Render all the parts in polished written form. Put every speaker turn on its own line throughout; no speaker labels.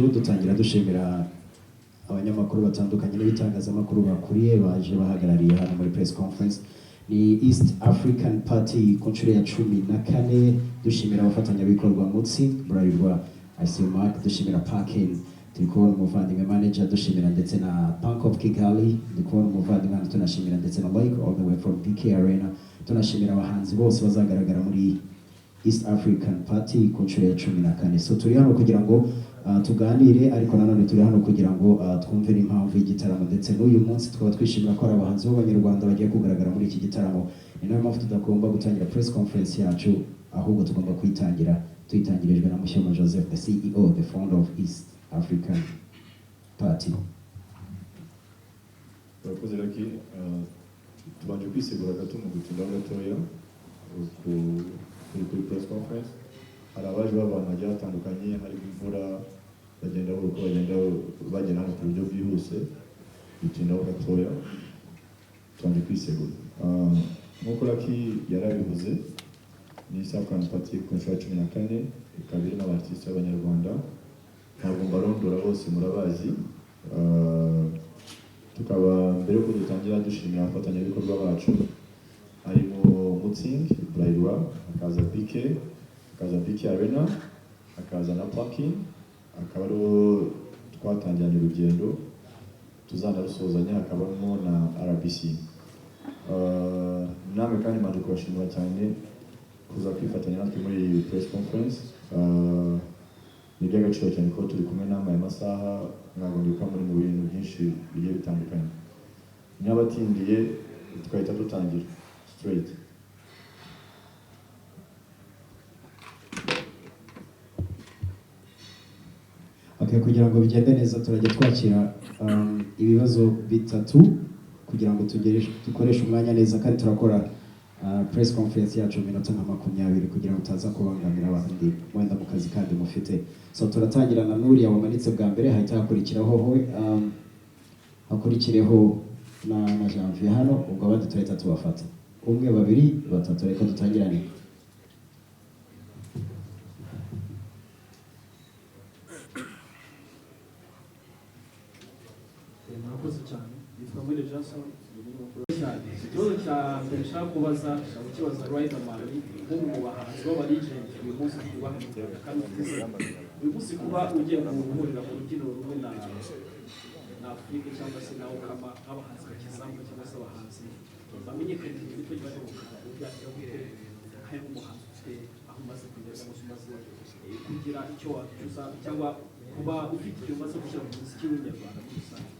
yacu dutangira dushimira abanyamakuru batandukanye n'ibitangazamakuru bakuriye baje bahagarariye hano muri press conference ni East African Party ku nshuro ya 14 dushimira abafatanyabikorwa mutsi burarirwa Mark dushimira Parking turikubona umuvandimwe manager dushimira ndetse na Bank of Kigali turikubona umuvandimwe tunashimira ndetse na Mike all the way from BK Arena tunashimira abahanzi bose bazagaragara muri East African Party ku nshuro ya 14 so turi hano kugira ngo tuganire ariko nanone turi hano kugira ngo twumve impamvu y'igitaramo ndetse n'uyu munsi twaba twishimira ko abahanzi b'abanyarwanda bagiye kugaragara muri iki gitaramo ni nayo mpamvu tudagomba gutangira press conference yacu ahubwo tugomba kuyitangira tuyitangirijwe na Mushyoma Joseph the CEO the founder of East African Party.
Turakoze raki tubanje kwisigura gato mu gutinda gatoya kuri press conference hari abaje babana bagiye batandukanye hari imvura bagenda uko bagenda mu buryo bwihuse bitinda gatoya tubanje kwisigura nk'uko raki yarabivuze ni East African Party ku nshuro ya 14 ikaba irimo abartiste b'abanyarwanda ntabwo mbarondora bose murabazi tukaba mbere yuko dutangira dushimira abafatanyabikorwa bacu harimo Mutzing, Braidwa, akaza BK Arena, akaza na Parking, akaba ariho twatangiranye urugendo tuzanarusozanya hakabamo na RBC. Namwe kandi maze kubashimira cyane kuza kwifatanya natwe muri iyi press conference. Ni iby'agaciro cyane ko turi kumwe namwe amasaha ntabwo ndibuka muri mu bintu byinshi bigiye bitandukanye. N'abatindiye twahita dutangira straight.
Okay, kugira ngo bigende neza turajya twakira ibibazo bitatu kugira ngo dukoreshe umwanya neza kandi turakora press conference yacu minota nka 20 kugira ngo utaza kubangamira abandi wenda mu kazi kandi mufite so turatangira na Nuri wamanitse bwa mbere hahita hakurikireho na Janvier hano ubwo abandi turahita tubafata 1 2 3 reka dutangirane.
ikibazo cya mbere nshaka kubaza ikibazo riderman nk'umwe mu bahanzi b'abarigent uyu munsi kuba kandi uyu munsi kuba ugiye guhurira mu rubyiniro rumwe na Afurika cyangwa se na Okama nk'abahanzi bakizamuka cyangwa se abahanzi bamenyekanye ibyo bari gukora ubyakira hari umuhanzi ufite aho umaze kugeza mu maze kugira icyo wacuza cyangwa kuba ufite icyo umaze gushyira mu muziki w'Inyarwanda muri rusange.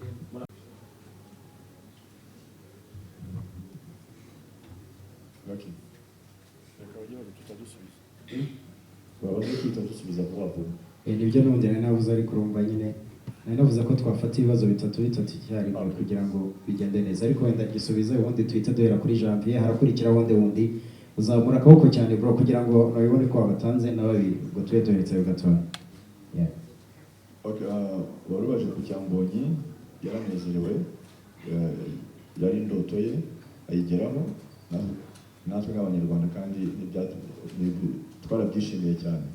Lucky. Wabaze kwita dusubiza vuba vuba.
Nibyo n'ubundi navuze ariko urumva nyine navuze ko twafata ibibazo bitatu icyarimwe kugira ngo bigende neza ariko wenda gisubiza ubundi twita duhera kuri Janvier harakurikira wundi uzamura akaboko cyane bro kugira ngo nabibone ko wabatanze na babiri ngo tuye duheretse gatoya.
Okay, warubaje ku Cyambonyi yaranezerewe yari indoto ye ayigeraho natwe nk'abanyarwanda kandi twarabyishimiye cyane.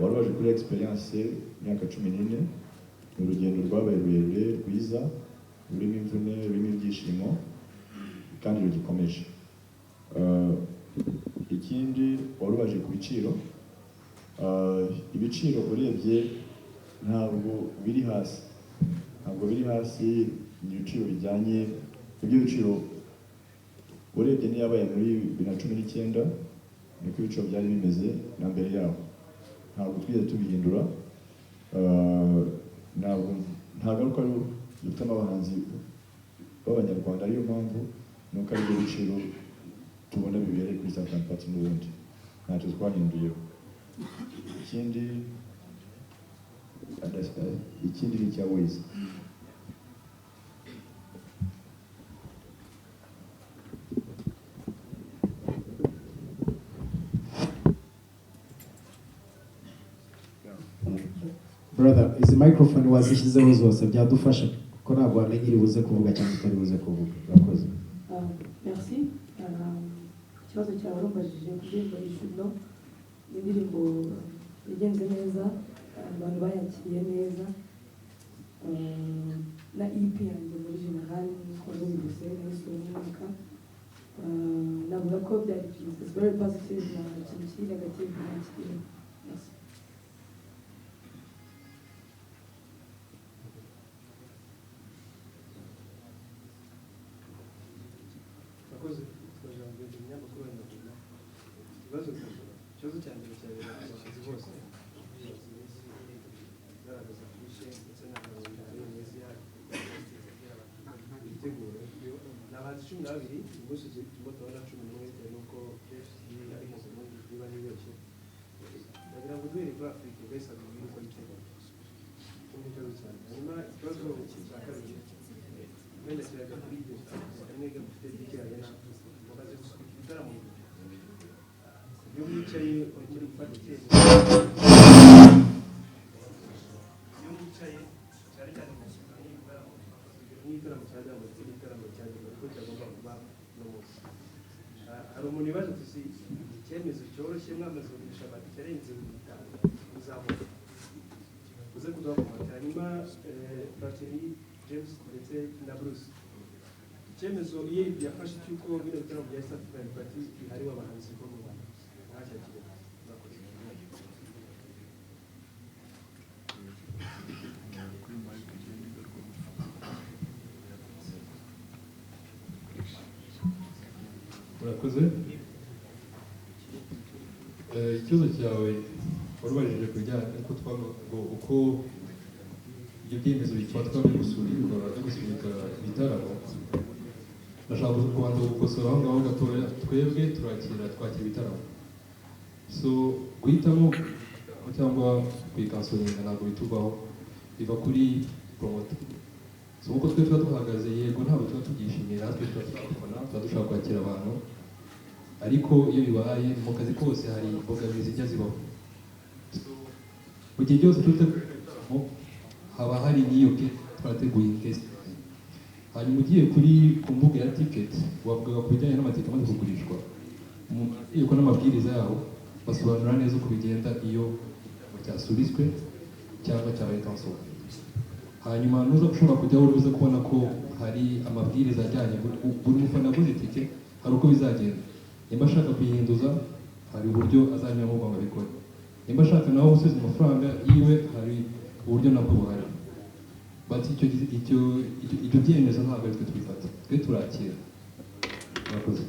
Warubaje kuri experience imyaka 14 urugendo rwabaye rurerure rwiza rurimo imvune rurimo ibyishimo kandi rugikomeje. Ikindi warubaje ku biciro ibiciro urebye ntabwo biri hasi ibiciro bijyanye ibyo biciro urebye niyabaye muri 2019 niko ibiciro byari bimeze na mbere yaho ntabwo twigeze tubihindura. Ntabwo garuka dufite abahanzi b'abanyarwanda ariyo mpamvu nuko ari byo biciro tubona bibereye kuri East African Party n'ubundi ntacyo twahinduyeho. Ikindi ni cya wayz.
Brother, izi microphone wazishyizeho zose byadufasha ko ntabwo wamenye iri buze kuvuga cyangwa utari buze kuvuga. Urakoze.
Merci. Ikibazo cyawe urumbajije kuri indirimbo indirimbo yagenze neza abantu bayakiriye neza na EP yanjye muri general niko numvise nahise umwaka navuga ko byari byiza it's very positive na ikintu kiri negative nta kiri.
ikibazo cya mbere cyabera abahanzi bose garagaza kwishe ndetse na gahunda ari meza itegura ni abahanzi 12 uyu munsi turimo turabona 11 bitewe n'uko ari mu Burundi niba nibeshye ndagira ngo duhere kuri Afurika wese abibwira uko yitegura ni ikibazo cyane hanyuma ikibazo cya kabiri wenda kiraga kuri ibyo nega mufite dikiranye na mubaze gusubika ibitaramo iyo mwicaye muri gufata icyemezo iyo mwicaye cyane cyane n'igitaramo cya jambo ndetse n'igitaramo cya jambo kuko cyagomba kuba no munsi hari umuntu wibaza ati icyemezo cyoroshye mwamaze kugurisha amatike arenze 5 uzamuka uze kuduha ku mata hanyuma platin James ndetse na Bruce icyemezo iyo yafashe cy'uko bino bitaramo bya East African Party bihariwe abahanzi bo mu Rwanda
murakoze. Ikibazo cyawe warubajije ku bijyanye uko ibyo byemezo bifatwa byo gusubika ibitaramo. Ndashaka kubanza gukosora aho ngaho gatoya, twebwe twakira ibitaramo, so guhitamo cyangwa kwikansoringa ntabwo bitubaho, biva kuri promoter. So uko twe tuba duhagaze, yego ntabwo tuba tubyishimiye, natwe tuba dushaka kwakira abantu, ariko iyo bibaye mu kazi kose hari imbogamizi zijya zibaho. Mu gihe cyose tuteguramo haba hari n'iyo twateguye inkesi. Hanyuma ugiye ku mbuga ya ticket, wavugaga ku bijyanye n'amatike amaze kugurishwa, yuko n'amabwiriza yaho basobanura neza uko bigenda iyo cyasubitswe cyangwa cyabaye cancel. Hanyuma nuza gushobora kujyaho urubuze kubona ko hari amabwiriza ajyanye buri mufana aguze itike hari uko bizagenda. Nimba ashaka kuyihinduza hari uburyo azanyuramo ngo abikore, nimba ashaka nawe gusubiza amafaranga yiwe hari uburyo nabwo buhari. But icyo byemezo ntabwo ari twe twifata, twe turakira. Murakoze.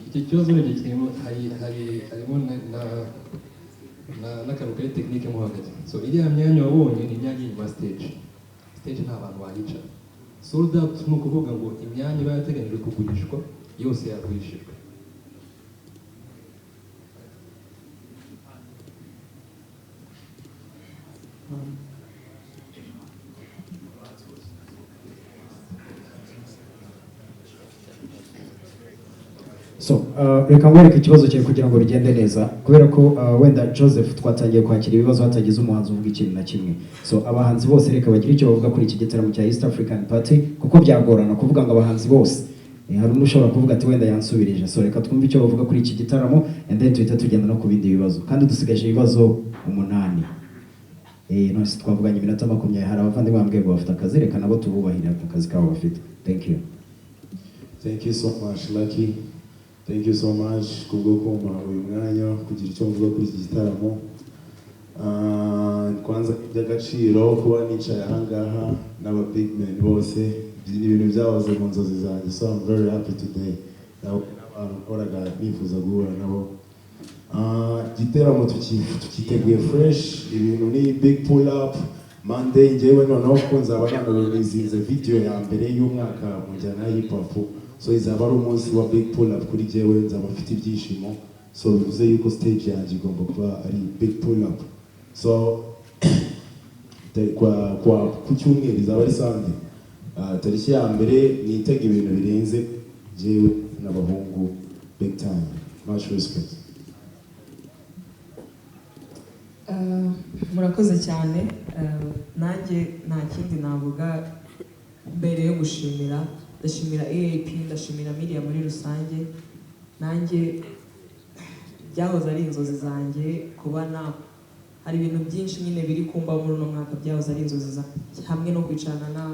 Iki kibazo urebye kirimo harimo n'akantu kari tekinike mo hagati. So iriya myanya wabonye ni imyanya inyuma stage nta bantu bahicara. Sold out ni ukuvuga ngo imyanya iba yateganyijwe kugurishwa yose yagurishijwe.
So reka nkwereke ikibazo cyawe kugira ngo bigende neza, kubera ko wenda Joseph twatangiye kwakira ibibazo hatagize umuhanzi uvuga ikintu na kimwe. So abahanzi bose reka bagire icyo bavuga kuri iki gitaramo cya East African Party, kuko byagorana kuvuga ngo abahanzi bose hari umuntu ushobora kuvuga ati wenda yansubirije. So reka twumve icyo bavuga kuri iki gitaramo and then tuhita tugenda no ku bindi bibazo, kandi dusigaje ibibazo 8. None twavuganye iminota 20. Hari abavandimwe bambwiye ngo bafite akazi, reka nabo tububahirira ku kazi kabo bafite. Thank you.
Thank you so much Lucky. Thank you so much kubwo kumpa uyu mwanya kugira icyo mvuga kuri iki gitaramo. Kwanza by'agaciro kuba nicaye ahangaha n'aba big men bose, ni ibintu byahoze mu nzozi zanjye, so I'm very happy today. N'abantu nifuza guhura nabo. Igiteramo tukiteguye fresh, ibintu ni big pull up Monday. Njyewe noneho ko nzaba nanarizinze video ya mbere y'umwaka mu njyana ya hip hop, so izaba ari umunsi wa big pull up kuri njyewe, nzaba mfite ibyishimo. So bivuze yuko stage yanjye igomba kuba ari big pull up. So ku cyumweru izaba ari Sunday, tariki ya mbere nitega ibintu birenze njyewe n'abahungu big time. Much respect.
Murakoze cyane. Nanjye nta kindi navuga mbere yo gushimira ndashimira AAP ndashimira media muri rusange nanjye byahoze ari inzozi zanjye kuba hari ibintu byinshi nyine biri kumba muri uno mwaka byahoze ari inzozi zanjye hamwe no kwicarana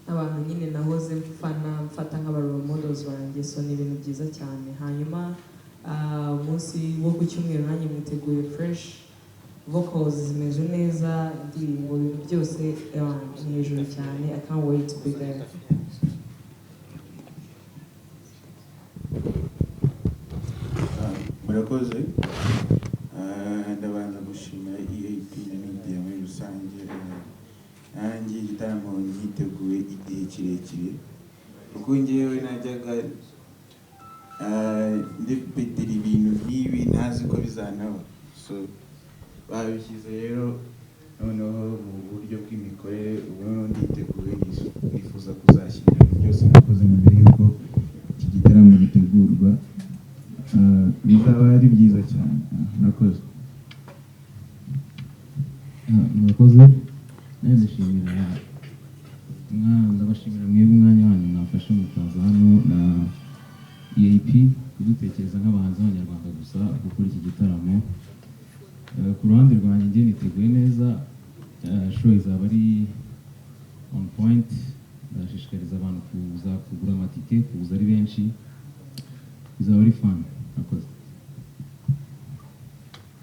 n'abantu nyine nahoze mfata nk'abarole models banjye so ni ibintu byiza cyane hanyuma umunsi wo ku cyumweru nanjye mwiteguye fresh vocals zimeze neza indirimbo ibintu byose ni hejuru cyane I can't wait to be there.
murakoze ndabanza gushimira EAP na media muri rusange nanjye igitaramo nkiteguye igihe kirekire kuko njyewe najyaga ndipetera ibintu nk'ibi ntazi ko bizanaba so babishyize rero noneho mu buryo bw'imikorere ubu nditeguye nifuza kuzashyira byose nakoze mbere yuko iki gitaramo gitegurwa bizaba ari byiza cyane murakoze
ndabashimira mwebwe umwanya wanyu mwafashe mukaza hano na EAP kudutekereza nk'abahanzi b'abanyarwanda gusa gukora iki gitaramo ku ruhande rwanjye njye niteguye neza show izaba ari on point ndashishikariza abantu kuza kugura amatike kuza ari benshi bizaba ari fun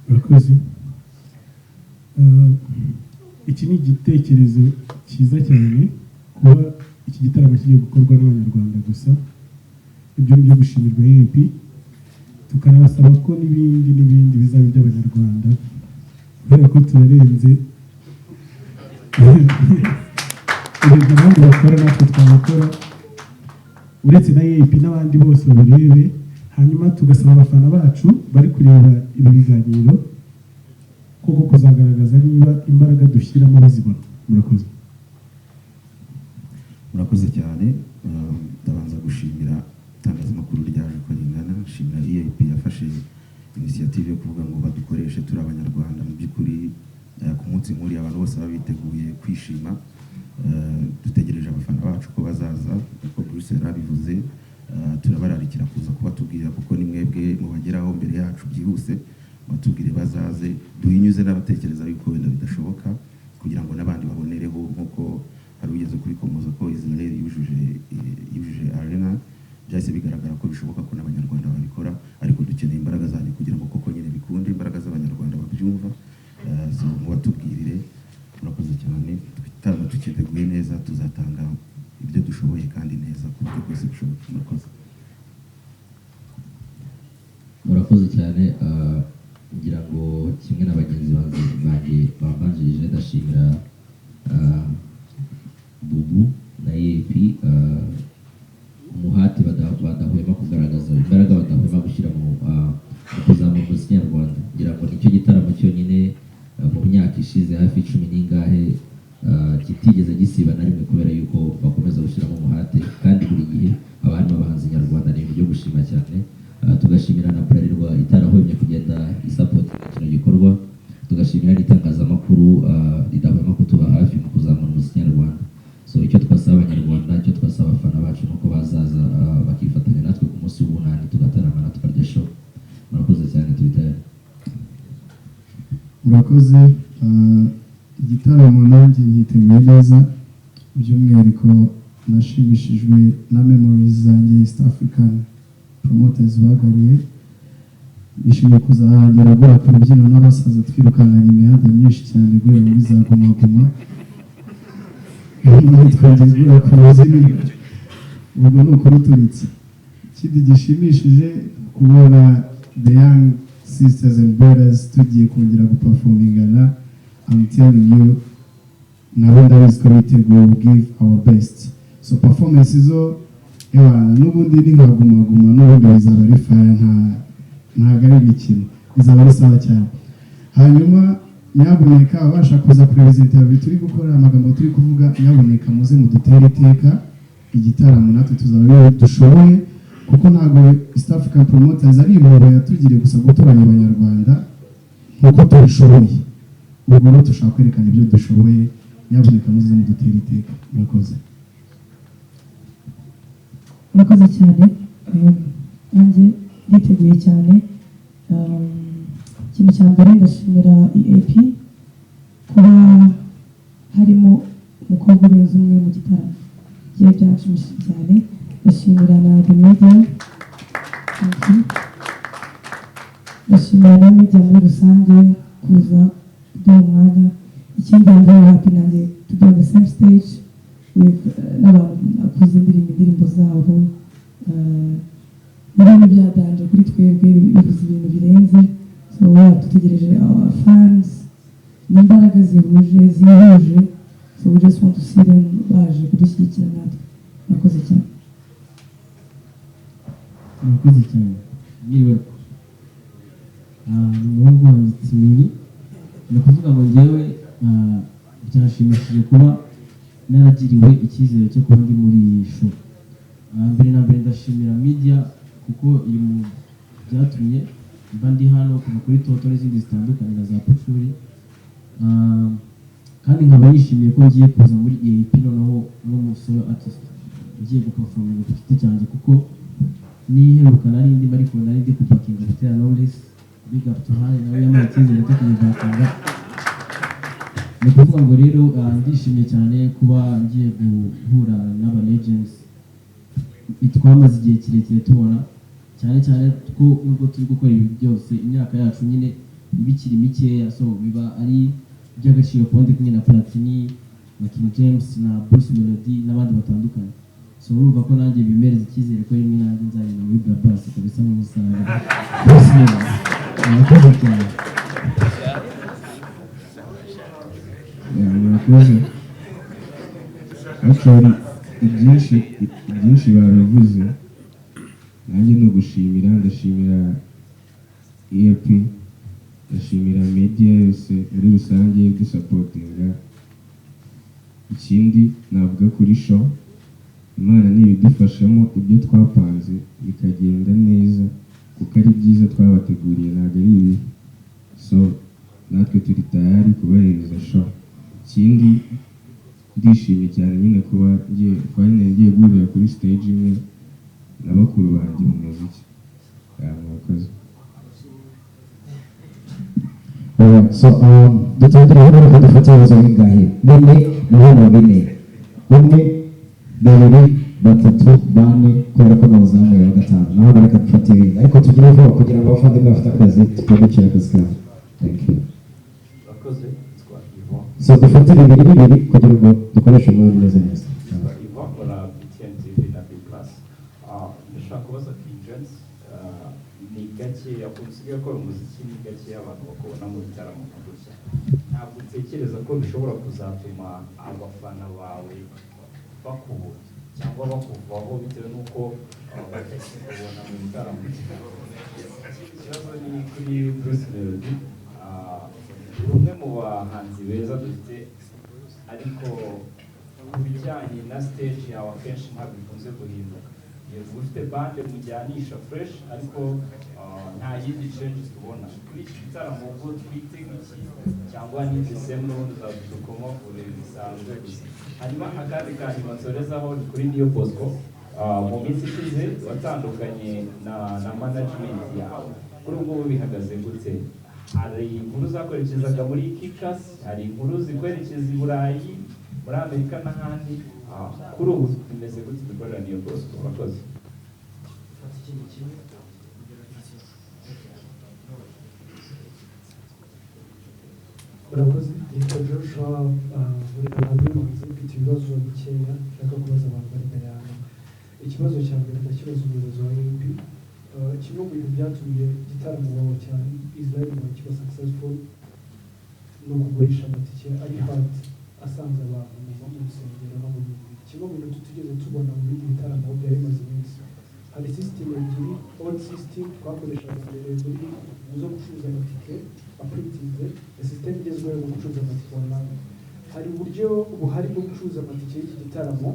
murakoze iki ni igitekerezo cyiza cyane kuba iki gitaramo kigiye gukorwa n'abanyarwanda gusa ibyo byo gushimirwa EAP tukanabasaba ko n'ibindi bizaba iby'abanyarwanda kubera ko turarenze ibintu abandi bakora natwe twabakora uretse na EAP n'abandi bose babirebe hanyuma tugasaba abafana bacu bari kureba ibi biganiro koko kuzagaragaza niba imbaraga dushyiramo bazibona
murakoze cyane ndabanza gushimira itangazamakuru ryaje ko ringana nshimira EAP yafashe initiative yo kuvuga ngo badukoreshe turi abanyarwanda mu by'ukuri ku munsi nk'uriya abantu bose baba biteguye kwishima dutegereje abafana bacu ko bazaza uko Bruce yarabivuze turabararikira kuza kubatubwira kuko ni mwebwe mubageraho mbere yacu byihuse batubwire bazaze duhinyuze n'abatekereza yuko wenda bidashoboka kugira ngo n'abandi babonereho nk'uko hari ugeze kubikomoza ko Israel yujuje arena byahise bigaragara ko bishoboka ko n'abanyarwanda babikora ariko dukeneye imbaraga zanyu kugira ngo koko nyine bikunde imbaraga z'abanyarwanda babyumva so mubatubwirire murakoze cyane twitanga tukiteguye neza tuzatanga ibyo dushoboye kandi neza ku buryo bwose bushoboka
murakoze cyane ngira ngo kimwe na bagenzi banjye bambanjirije ndashimira Bubu na EAP umuhati badahwema kugaragaza imbaraga badahwema gushyira mu kuzamura umuziki nyarwanda ngira ngo nicyo gitaramo cyonyine mu myaka ishize hafi 10 n'ingahe kitigeze gisiba na rimwe kubera yuko bakomeza gushyiramo umuhate kandi buri gihe abantu b'abahanzi nyarwanda ni ibyo gushima cyane tugashimira na Bralirwa itarahwemye kugenda isapotinga kino gikorwa tugashimira n'itangazamakuru ridahwema kutuba hafi mu kuzamura umuziki nyarwanda so icyo twasaba abanyarwanda icyo twasaba abafana bacu nuko bazaza bakifatanya natwe ku munsi w'ubunani tugataramana tukarya show murakoze cyane tubitare
murakoze igitaramo nanjye nyiteguye neza by'umwihariko nashimishijwe na memories zanjye East African promoters bagariye nishimiye kuzahagera guhera ku rubyiniro n'abasaza twirukankanya imihanda myinshi cyane guhera muri za Guma Guma twongeye guhera ku rubyiniro ubwo ni ukuruturitse ikindi gishimishije kubona the young sisters and brothers tugiye kongera guperformingana I'm telling you nabo ndabizi ko biteguye will give our best so performance zo n'ubundi ni nka Guma Guma n'ubundi bizaba ari fire ntabwo ari imikino bizaba ari sawa cyane hanyuma nyabuneka abasha kuza kureba izi interview turi gukora amagambo turi kuvuga nyabuneka muze mudutere iteka igitaramo natwe tuzaba dushoboye kuko ntabwo East African promoters ari impuhwe yatugiriye gusa gutoranya abanyarwanda nk'uko tubishoboye ubwo rero dushaka kwerekana ibyo dushoboye nyabuneka muze mudutere iteka murakoze
murakoze cyane nanjye nditeguye cyane ikintu cya mbere ndashimira EAP kuba harimo umukobwa urenze umwe mu gitaramo bye byanshimishije cyane ndashimira na the media ndashimira na media muri rusange kuza kuduha umwanya ikindi I'm very happy nanjye to be on the same stage with n'abantu bakuze indirimbo zabo ibintu byadanje kuri twebwe bivuze ibintu birenze so dutegereje our fans n'imbaraga zihuje so we just want to see them baje kudushyigikira natwe murakoze cyane
murakoze cyane niwe umuhungu wanjye Timini ni ukuvuga ngo njyewe byashimishije kuba naragiriwe icyizere cyo kuba ndi muri iyi show mbere na mbere ndashimira media kuko iri mu byatumye mba ndi hano kuva kuri toto n'izindi zitandukanye na za Pushuri kandi nkaba nishimiye ko ngiye kuza muri EAP noneho n'umusolo artist ugiye guperforminga ku giti cyanjye kuko niheruka nari ndimo ariko nari ndi kupakinga gutera knowless big up to high nawe yamaye icyizere cyo kuyipakinga ni ukuvuga ngo rero ndishimye cyane kuba ngiye guhura n'aba legends twamaze igihe kirekire tubona cyane cyane ko nubwo turi gukora ibi byose imyaka yacu nyine ibikiri mikeya so biba ari iby'agaciro kuba ndi kumwe na Platin na King James na melodie n'abandi batandukanye so urumva ko nanjye bimereza icyizere ko rimwe nanjye nzagenda muri Brabus kabisa nk'umusaza murakoze cyane
murakoze actually ibyinshi babivuze nanjye ni ugushimira ndashimira EAP ndashimira media yose muri rusange dusapotinga ikindi navuga kuri show Imana nibidufashamo ibyo twapanze bikagenda neza kuko ari byiza twabateguriye ntabwo ari ibi so natwe turi tayari kubahereza show ikindi ndishimye cyane nyine kuba ngiye guhurira kuri stage imwe na bakuru banjye mu muziki murakoze
so dutangire hano reka dufate ibibazo bingahe bine na hano bine umwe babiri batatu bane kubera ko nawuzamuye wa gatanu naho reka dufate ibindi ariko tugire vuba kugira ngo abavandimwe bafite akazi tukabicira akazi kabo thank you so dufate bibiri kugira ngo dukoreshe umwanya umeze neza
ndashaka kubaza King James ni gake usigaye akora umuziki ni gake abantu bakubona mu bitaramo gusa ntabwo utekereza ko bishobora kuzatuma abafana bawe bakubona cyangwa bakuvaho bitewe n'uko batakikubona mu bitaramo ikibazo ni kuri Bruce Melody umwe mu bahanzi beza dufite ariko ku bijyanye na stage yawe akenshi ntabwo bikunze guhinduka ufite bande mujyanisha fresh ariko nta yindi changes tubona kuri iki gitaramo ubwo twitega iki cyangwa ni December n'ubundi uzadukoma kure bisanzwe gusa hanyuma akandi kanyuma nsorezaho ni kuri Niyo Bosco mu minsi ishize watandukanye na management yawe kuri ubu bihagaze gute hari inkuru zakwerekezaga muri Kikas hari inkuru zikwerekeza i Burayi muri Amerika n'ahandi kuri ubu bimeze gute dukorera Niyo Bosco murakoze
murakoze yitwa Joshua muri Kaminuza mfite ibibazo bikeya nshaka kubaza abantu bari imbere hano ikibazo cya mbere ndakibaza umuyobozi wa EAP kimwe mu bintu byatumye igitaramo wawe cyane Israel ngo kiba successful no kugurisha amatike ari hard asanze abantu mu nsengero no mu bindi kimwe mu bintu tugeze tubona mu bindi bitaramo aho byari bimaze iminsi hari system ebyiri old system twakoreshaga mbere muri zo gucuruza amatike aprintinze system igezweho yo gucuruza amatike online hari uburyo buhari bwo gucuruza amatike y'iki gitaramo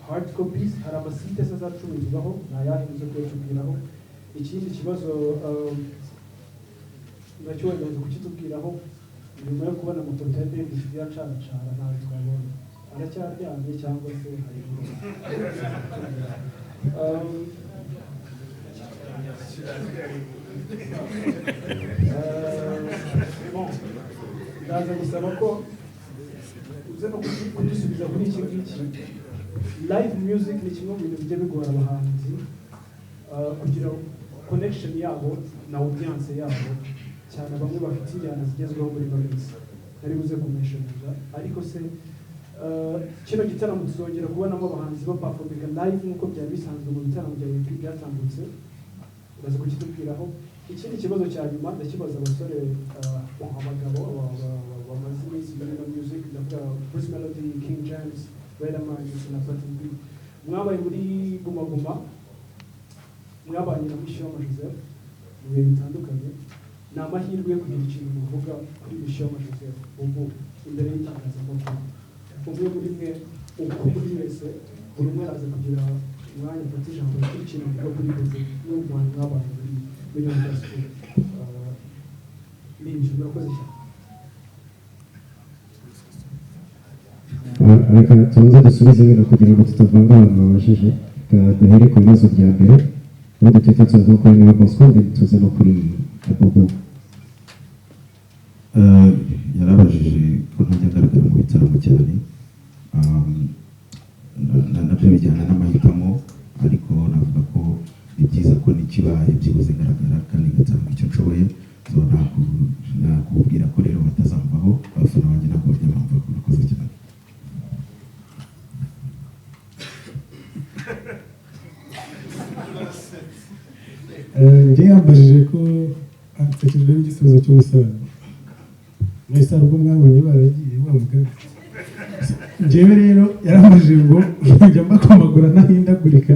hard copies hari amasite azacururizwaho ntayahinze kuyatubwiraho ikindi kibazo nacyo wenda kukitubwiraho nyuma yo kubona amafoto ya David yacaracara ntawe twabonye aracyaryamye cyangwa se hari ndaza gusaba ko uze no kudusubiza kuri iki ngiki. Live music ni kimwe mu bintu bijya bigora abahanzi kugira connection yabo na audience yabo, cyane bamwe bafite injyana zigezweho muri ino minsi nari buze kumeshoninga. Ariko se kino gitaramo tuzongera kubonamo abahanzi baperforminga live nk'uko byari bisanzwe mu bitaramo bya EP byatambutse? uraza kukitubwiraho. Ikindi kibazo cya nyuma ndakibaza abasore abagabo bamaze iminsi muri ino music, ndavuga Bruce Melody, King James, riderman ndetse na platin. Mwabaye muri Guma Guma, mwabanye na Mushyoma Joseph mu bihe bitandukanye. Ni amahirwe yo kugira ikintu muvuga kuri Mushyoma Joseph ubu imbere y'itangazamakuru. Umwe muri mwe uko muri wese buri umwe araza kugira umwanya afata ijambo kuri ikintu avuga kuri beze n'umwana mwabanye muri iyo industry. Ni ibintu murakoze cyane.
Reka tubanze dusubize bino kugira ngo tutavanga abantu babajije. Duhere ku bibazo bya mbere, ubundi tuhita tuza no kuri niba Bosco, tuze no kuri Bobo.
Yarabajije ko ntajya agaragara mu bitaramo cyane, nabyo bijyana n'amahitamo, ariko navuga ko ni byiza ko n'ikibaye byibuze ngaragara kandi ngatanga icyo nshoboye. Nakubwira ko rero batazamvaho, abafana banjye ntabwo bajya bamva. Murakoze cyane.
njye yambajije ko atekerejwe n'igisubizo cy'umusaza mwese hari ubwo mwabonye baragiye bavuga. Njyewe rero yarambajije ngo njya mbakomagura ntahindagurika,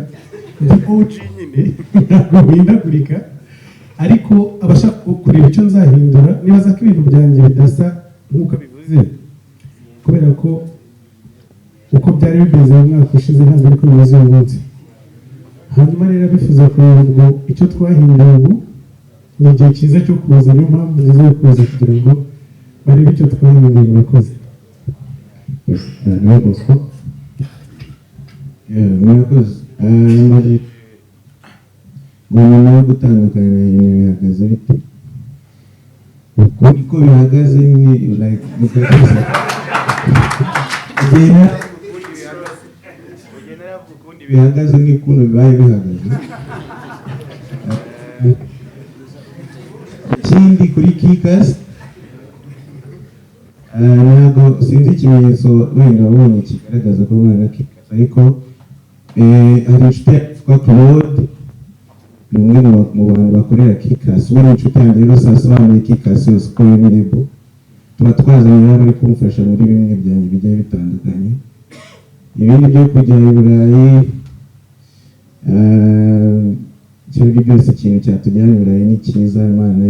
ndi OG nyine ntabwo bihindagurika, ariko abashaka kureba icyo nzahindura nibaza ko ibintu byanjye bidasa nk'uko bivuze, kubera ko uko byari bimeze mu mwaka ushize ntabwo ariko bimeze uyu munsi. Hanyuma rero bifuza kureba ngo icyo twahinduye ubu ni igihe cyiza cyo kuza, niyo mpamvu nziza yo kuza kugira ngo barebe icyo twahinduye. Murakoze.
Niba Bosco.
Murakoze. Nyuma yo gutandukana ibintu bihagaze bite? Uko bihagaze ni like bihagaze n'ukuntu bibaye bihagaze. Ikindi kuri Kikas, ntabwo sinzi ikimenyetso wenda wabonye kigaragaza ko umwana Kikas, ariko hari inshuti yitwa Claude, ni umwe mu bantu bakorera Kikas. We ni inshuti yanjye rero asobanuye Kikas yose uko y'imirimbo. Tuba twazanye rero ari kumufasha muri bimwe byanjye bigiye bitandukanye. Ibindi byo kujya i Burayi, icyo ari byo byose ikintu cyatujyana i Burayi ni cyiza. Imana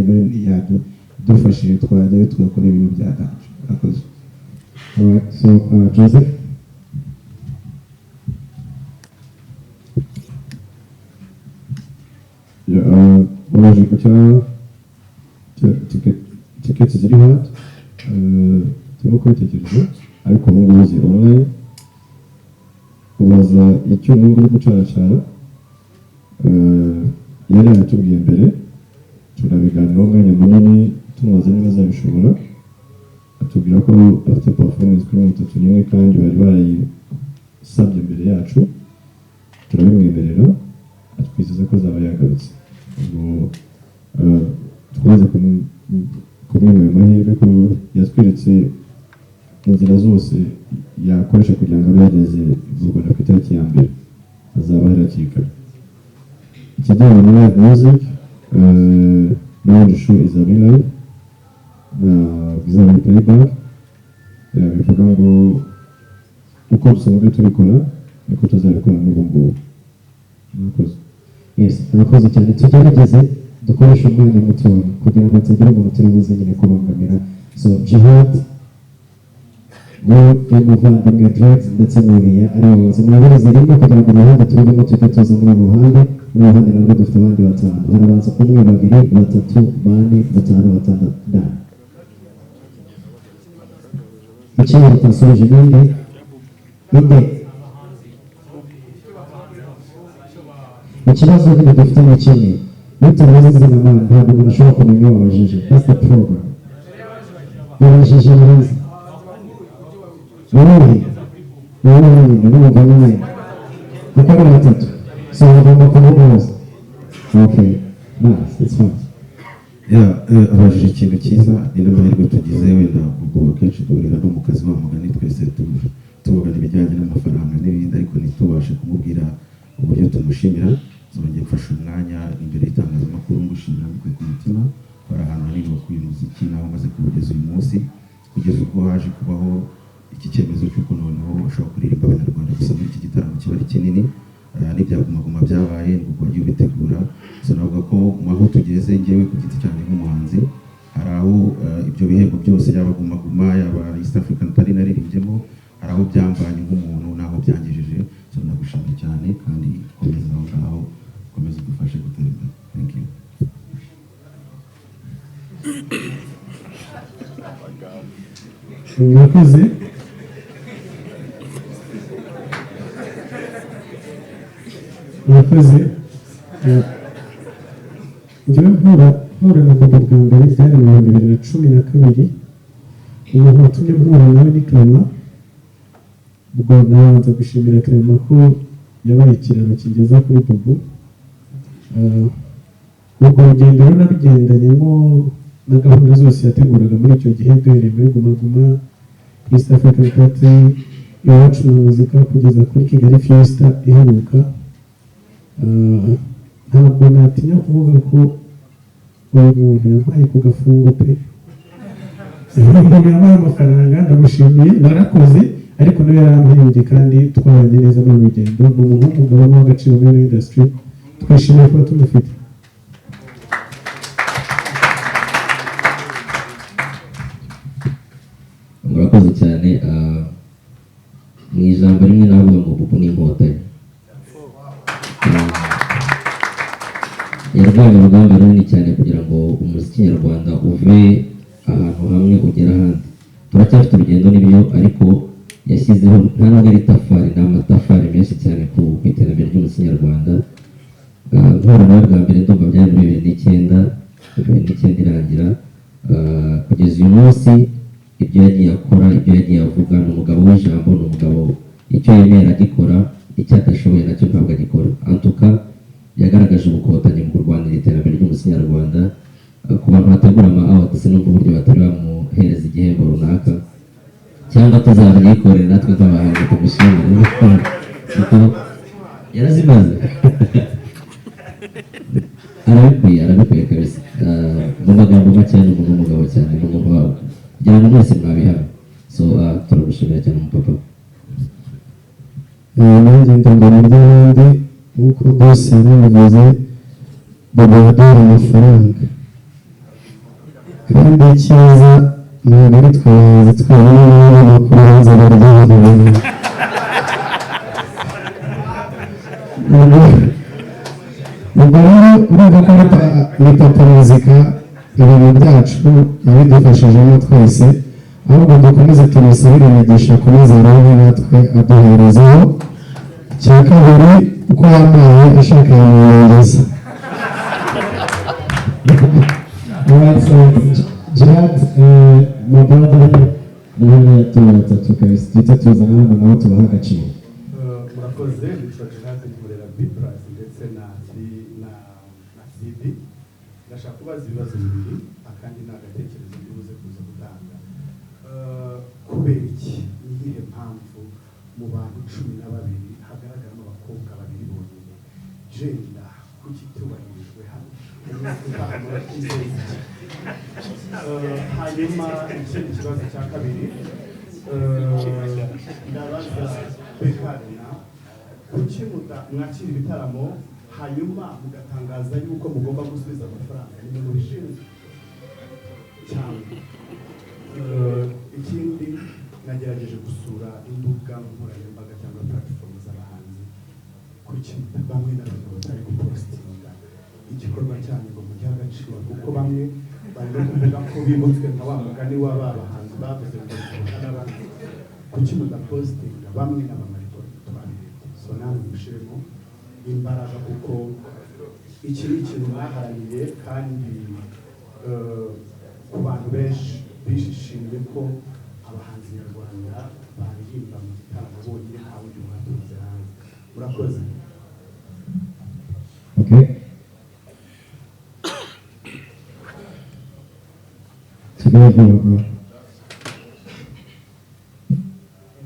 yadufashije twajyayo tugakora ibintu byatanje. Murakoze.
Alright, so Joseph.
Umaze kucya tiketi ziri hano, turimo kubitekereza, ariko ubu ngubu ziri online. Ubaza icyo ubu ngubu gucaracara, yari yatubwiye mbere, turabiganiraho umwanya munini tumubaza niba azabishobora. Atubwira ko afite performance kuri 31 kandi bari barayisabye mbere yacu, turabimwemerera, atwizeza ko azaba yagarutse. Ubwo twaze kumwemerera amahirwe ko yatweretse inzira zose yakoresha kugira ngo abe yageze vuba ku itariki ya mbere, azaba yarakikara. Ikijyanye na live music, n'ubundi show izaba live, bizaba playback. Bivuga ngo uko dusanzwe tubikora niko tuzabikora n'ubu ngubu. Murakoze.
Yes, murakoze cyane. Tugerageze dukoresha umwanya mutoya kugira ngo tugire umuntu turi buze nyine kubangamira. So Jihad n'umuvandimwe Drex ndetse n'uriya ari abayobozi murabizi rimwe kugira ngo uruhande turimo tujye tuza muri uru ruhande, n'uruhande narwo dufite abandi batanu. Harabanza umwe, babiri, batatu, bane, batanu, batandatu. Icyaro tutasoje ninde? Inde? ikibazo nyine dufite ni kimwe bitabaze izina mana ntabwo umuntu ashobora kumenya wabajije that's the problem wabajije neza wowe n'umugabo we kuko ari batatu so bagomba kuvuga bose okay nice it's fine
abajije ikintu cyiza ni n'amahirwe tugize wenda ubwo kenshi duhurira no mu kazi wa mugani twese tuvugana ibijyanye n'amafaranga n'ibindi ariko ntitubashe kumubwira uburyo tumushimira zongeye mfashe umwanya imbere y'itangazamakuru ngushimira mbikuye ku mutima hari ahantu hanini wakuye umuziki naho maze kuwugeza uyu munsi kugeza ubwo haje kubaho iki cyemezo cy'uko noneho ushobora kuririmba abanyarwanda gusa muri iki gitaramo kiba ari kinini n'ibyagumaguma byabaye nubwo wagiye ubitegura gusa navuga ko aho tugeze ngewe ku giti cyane nk'umuhanzi hari aho ibyo bihembo byose yaba gumaguma yaba East African Party naririmbyemo hari aho byamvanye nk'umuntu n'aho byangejeje so ndagushimira cyane kandi komeza aho ngaho komeza udufashe gutera imbere thank you
murakoze murakoze njyewe mpura na Bobo bwa mbere byari mu 2012 umuntu watumye mpura nawe ni Clement ubwo nabanza gushimira Clement ko yabaye ikiraro kigeza kuri Bobo ubwo rugendo rero narugendanyemo na gahunda zose yateguraga muri icyo gihe duhereye muri gumaguma East African Party iwacu na muzika kugeza kuri Kigali Fiesta iheruka ntabwo natinya kuvuga ko uyu muntu yampaye ku gafungo pe yampaye amafaranga ndamushimiye narakoze ariko nawe yarampembye kandi twabanye neza mu rugendo ni umuntu w'umugabo w'agaciro muri industry twishimiye kuba tumufite
murakoze cyane mu ijambo rimwe navuga ngo Bobo ni inkotanyi yarwanya urugamba runini cyane kugira ngo umuziki nyarwanda uve ahantu hamwe ugera ahandi turacyafite urugendo n'ibyo ariko yashyizeho nta nubwo ari itafari ni amatafari menshi cyane ku iterambere ry'umuziki nyarwanda nkora nawe bwa mbere ndumva byari muri 2009 irangira kugeza uyu munsi ibyo yagiye akora ibyo yagiye avuga ni umugabo w'ijambo ni umugabo icyo yemera agikora icyo adashoboye nacyo ntabwo agikora antuka yagaragaje ubukotanyi mu kurwanira iterambere ry'umuziki nyarwanda ku bantu bategura ama-awards n'ubwo uburyo batari bamuhereza igihembo runaka cyangwa tuzabyikorera natwe nk'abahanzi tumushimire kuko yarazimaze arabikwiye kabisa mu magambo make ni umuntu w'umugabo cyane ni umuntu wawe kugira ngo mwese mwabihawe so turagushimira cyane umupapa
nanjye ndangana ry'abandi nk'uko bose yarabivuze Bobo yaduhaye amafaranga kandi icyiza ntabwo ari twe bahanzi twenyine n'abanyamakuru hanze baryohewe ubwo rero urumva ko ni papa muzika ibintu byacu yabidufashijemo twese ahubwo dukomeze tumusabire imigisha akomeze arohe natwe aduherezaho icya kabiri uko yambaye ashaka yamwongeza Gerard my brother niwe tuba batatu kabisa twita tuzana hano nabo tubaha agaciro
murakoze nitwa Gerard nkorera B+ ndetse na CD ndashaka kubaza ibibazo bibiri akandi ni agatekerezo ndibuze kuza gutanga kubera iki ni iyihe mpamvu mu bantu 12 hagaragaramo abakobwa babiri bonyine jenda kuki tubahirijwe hano hanyuma ikindi kibazo cya kabiri ndabaza bekarina kuki mwakira ibitaramo hanyuma mugatangaza yuko mugomba gusubiza amafaranga ni mu bishinzwe cyane ikindi nagerageje gusura imbuga nkoranyambaga cyangwa platform z'abahanzi kuki bamwe na bamwe batari gupostinga igikorwa cyanyu ngo mujye agaciro kuko bamwe bari no kuvuga ko bibutswe nka wa mugani w'aba bahanzi bavuze ngo kuki mudapostinga bamwe n'abamariko twabirebye so nawe mushiremo imbaraga kuko iki ni ikintu mwaharaniye kandi ku bantu benshi bishimiye ko abahanzi nyarwanda baririmba mu gitaramo bonyine nta wundi mwaturutse hanze. Murakoze.
Okay.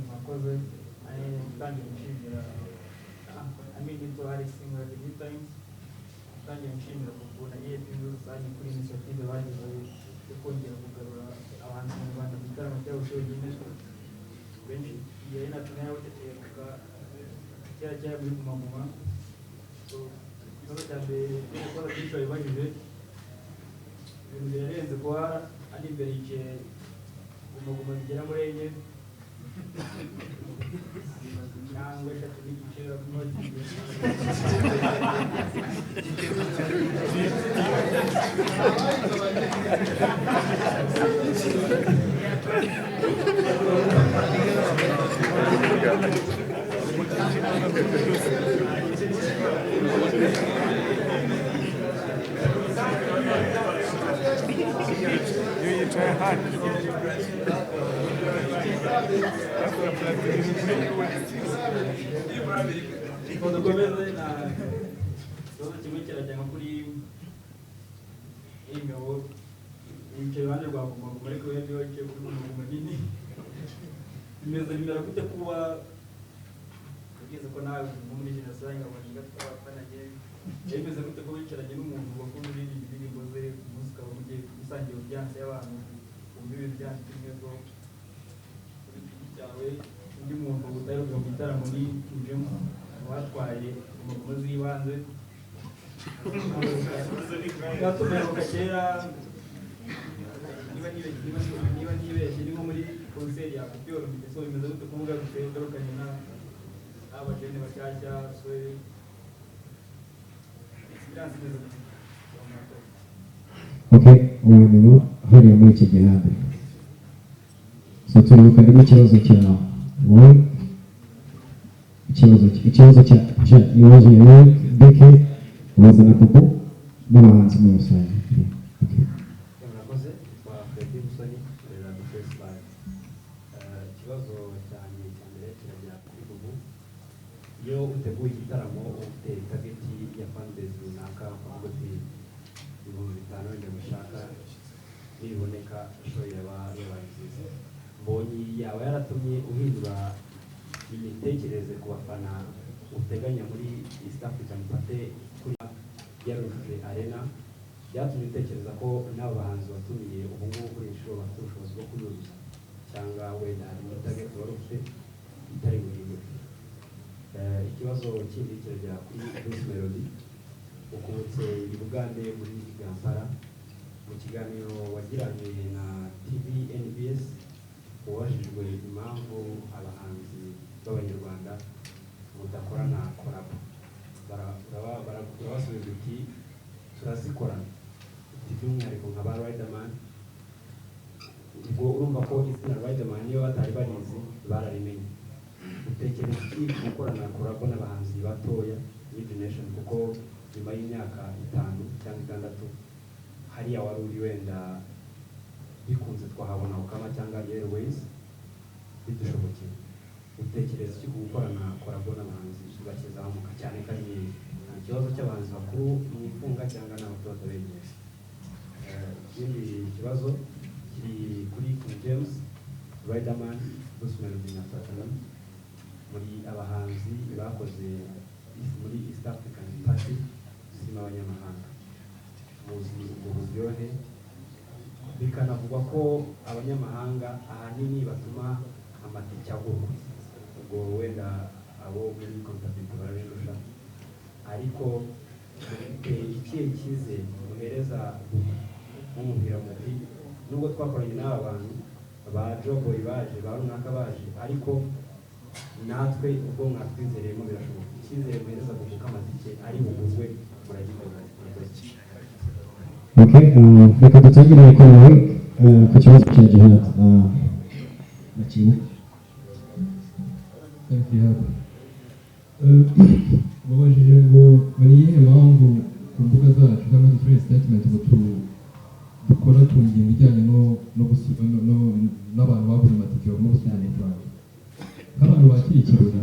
Mwakoze kandi nshimira amigito Alex Ngara the Good Times kandi nshimira kubona EAP rusange kuri initiative bagize yo kongera kugarura abahanzi mu Rwanda mu gitaramo cyabo cyonyine benshi yari natumye yabateteruka cyara cyara muri kumaguma ikibazo cya mbere gukora byinshi babibajije ibintu birarenze kuba ari imbere yicaye kumaguma zigera muri enye cyangwa eshatu n'igice dukomeze na ikibazo kimwe kirajyana kuri ingabo yicaye iruhande rwa kumaguma ariko we niwe wicaye kuri kumaguma nini bimera gute kuba ugeze ko nawe muri jenoside ngabona gatwafanagiye bimeze gute ko wicaranye n'umuntu wakunda uririmba indirimbo ze umunsi ukaba mugiye gusangira byanse y'abantu wumva ibintu byanditse neza kuri giti cyawe undi muntu udaheruka mu gitaramo ni ujemo batwaye ingoma z'ibanze bwatumeruka kera niba nibeshye ni nko muri konseri ya kubyoro so bimeze gute kuvuga guterukanye na abajene bashyashya so experience imeze gute?
Okay, ubumenyi hariya muri iki gihande so turibuka n'ikibazo cya wowe ikibazo cya ibibazo yawe beke ubaza na kuko n'abahanzi muri rusange.
Murakoze kwa Freddy Musoni rero na Facebook. Ikibazo cyane cya mbere kirajya kuri ubu iyo uteguye igitaramo ufite targeti ya fanbase runaka kuvuga ati 5,000 wenda mushaka niboneka show yabaye nziza mbonyi yaba yaratumye uhindura imitekerereze ku bafana uteganya muri East African Party kuri yaruje arena byatumye utekereza ko n'abo bahanzi batumiye ubu ngubu kuri inshuro bafite ubushobozi bwo kuyuzuza cyangwa wenda hari target wari ufite itari buhinduke. Ikibazo kindi kirajya kuri Bruce Melody ukubutse i Bugande muri Kampala mu kiganiro wagiranye na TV NBS ubajijwe impamvu abahanzi b'abanyarwanda mudakorana korabo barabasubiza uti turazikorana by'umwihariko nka ba riderman ubwo urumva ko izina riderman niyo batari barizi bararimenye utekereza iki gukorana korabo n'abahanzi batoya muri generation kuko nyuma y'imyaka 5 cyangwa 6 hariya wari uri wenda bikunze twahabona ukama cyangwa wayz bidushobokeye utekereza iki gukorana korabo n'abahanzi bakizamuka cyane kandi ikibazo cy'abahanzi bakuru mu ifunga cyangwa n'abato begereye. Ikindi kibazo kiri kuri King James Riderman Bruce Melody na platin muri abahanzi bakoze muri East African Party zirimo abanyamahanga muzi ubwo buryohe bikanavugwa ko abanyamahanga ahanini batuma amatike agurwa ubwo wenda abo muri compatibility barabirusha ariko ikihe cyizere muhereza nk'umupira mubi nubwo twakoranye n'aba bantu ba Joboy baje ba runaka baje ariko natwe ubwo mwatwizereyemo birashoboka icyizere muhereza kuvuga amatike ari buguzwe muragikora.
Okay, reka dutangire ko nawe ku kibazo cya jihad nakiwe
babajije statement ngo dukora ku ngingo ijyanye n'abantu baguze amatike bagomba gusubiza amafaranga nk'abantu bakira ikirori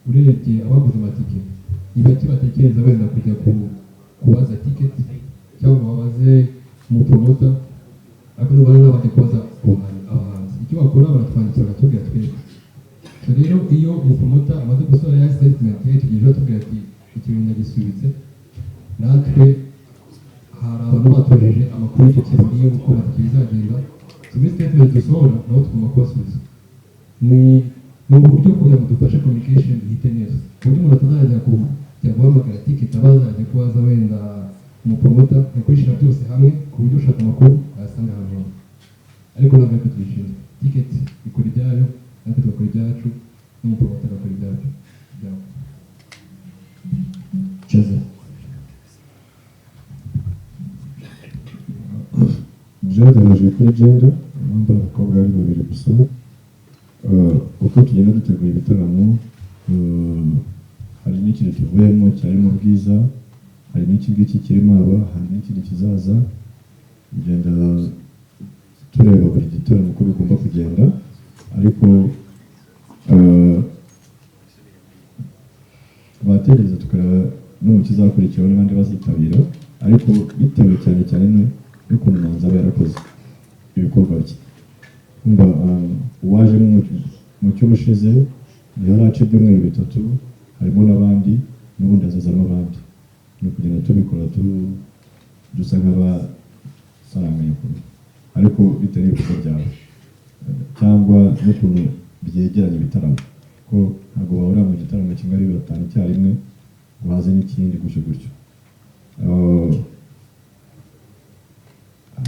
urebye abaguze amatike ni bake batekereza wenda kujya kubaza tiketi cyangwa babaze umupromota ariko niba n'abandi kubaza abahanzi icyo bakora baratwandikira bakatubwira twebwe rero iyo umupromota amaze gusohora ya statement yatugejeje atubwira ati ikintu nagisubitse natwe hari abantu batojeje amakuru y'icyo kirori y'uko amatike bizagenda muri statement dusohora nabo tugomba kubasubiza ni uburyo kugira ngo dufashe communication ihite neza ku buryo umuntu atazajya kujya guhamagara ticket abazajya kubaza wenda umupromota yakoresha byose hamwe ku buryo ushaka amakuru ayasanga ahantu hamwe ariko ntabwo ariko tubishinzwe ticket ikora ibyayo natwe tugakora ibyacu n'umupromota agakora ibyacu
byadabajwe kuri gender impamvu abakobwa ari babiri gusa uko tugenda dutegura ibitaramo hari n'ikintu tuvuyemo cyarimo bwiza hari n'iki ngiki kirimo aba hari n'ikindi kizaza tugenda tureba buri gitaramo uko bigomba kugenda ariko bategereza tukareba no mu kizakurikiraho n'abandi bazitabira ariko bitewe cyane cyane n'ukuntu manzi aba yarakoze ibikorwa bye umva uwaje mu cy'ubushize niho araca ibyumweru 3 harimo n'abandi n'ubundi hazazamo abandi ni ukugenda tubikora dusa nk'abasaranganya kure ariko bitewe n'ibikorwa byawe cyangwa n'ukuntu byegeranye ibitaramo ko ntabwo bahora mu gitaramo kimwe ari 5 icyarimwe ngo haze n'ikindi gutyo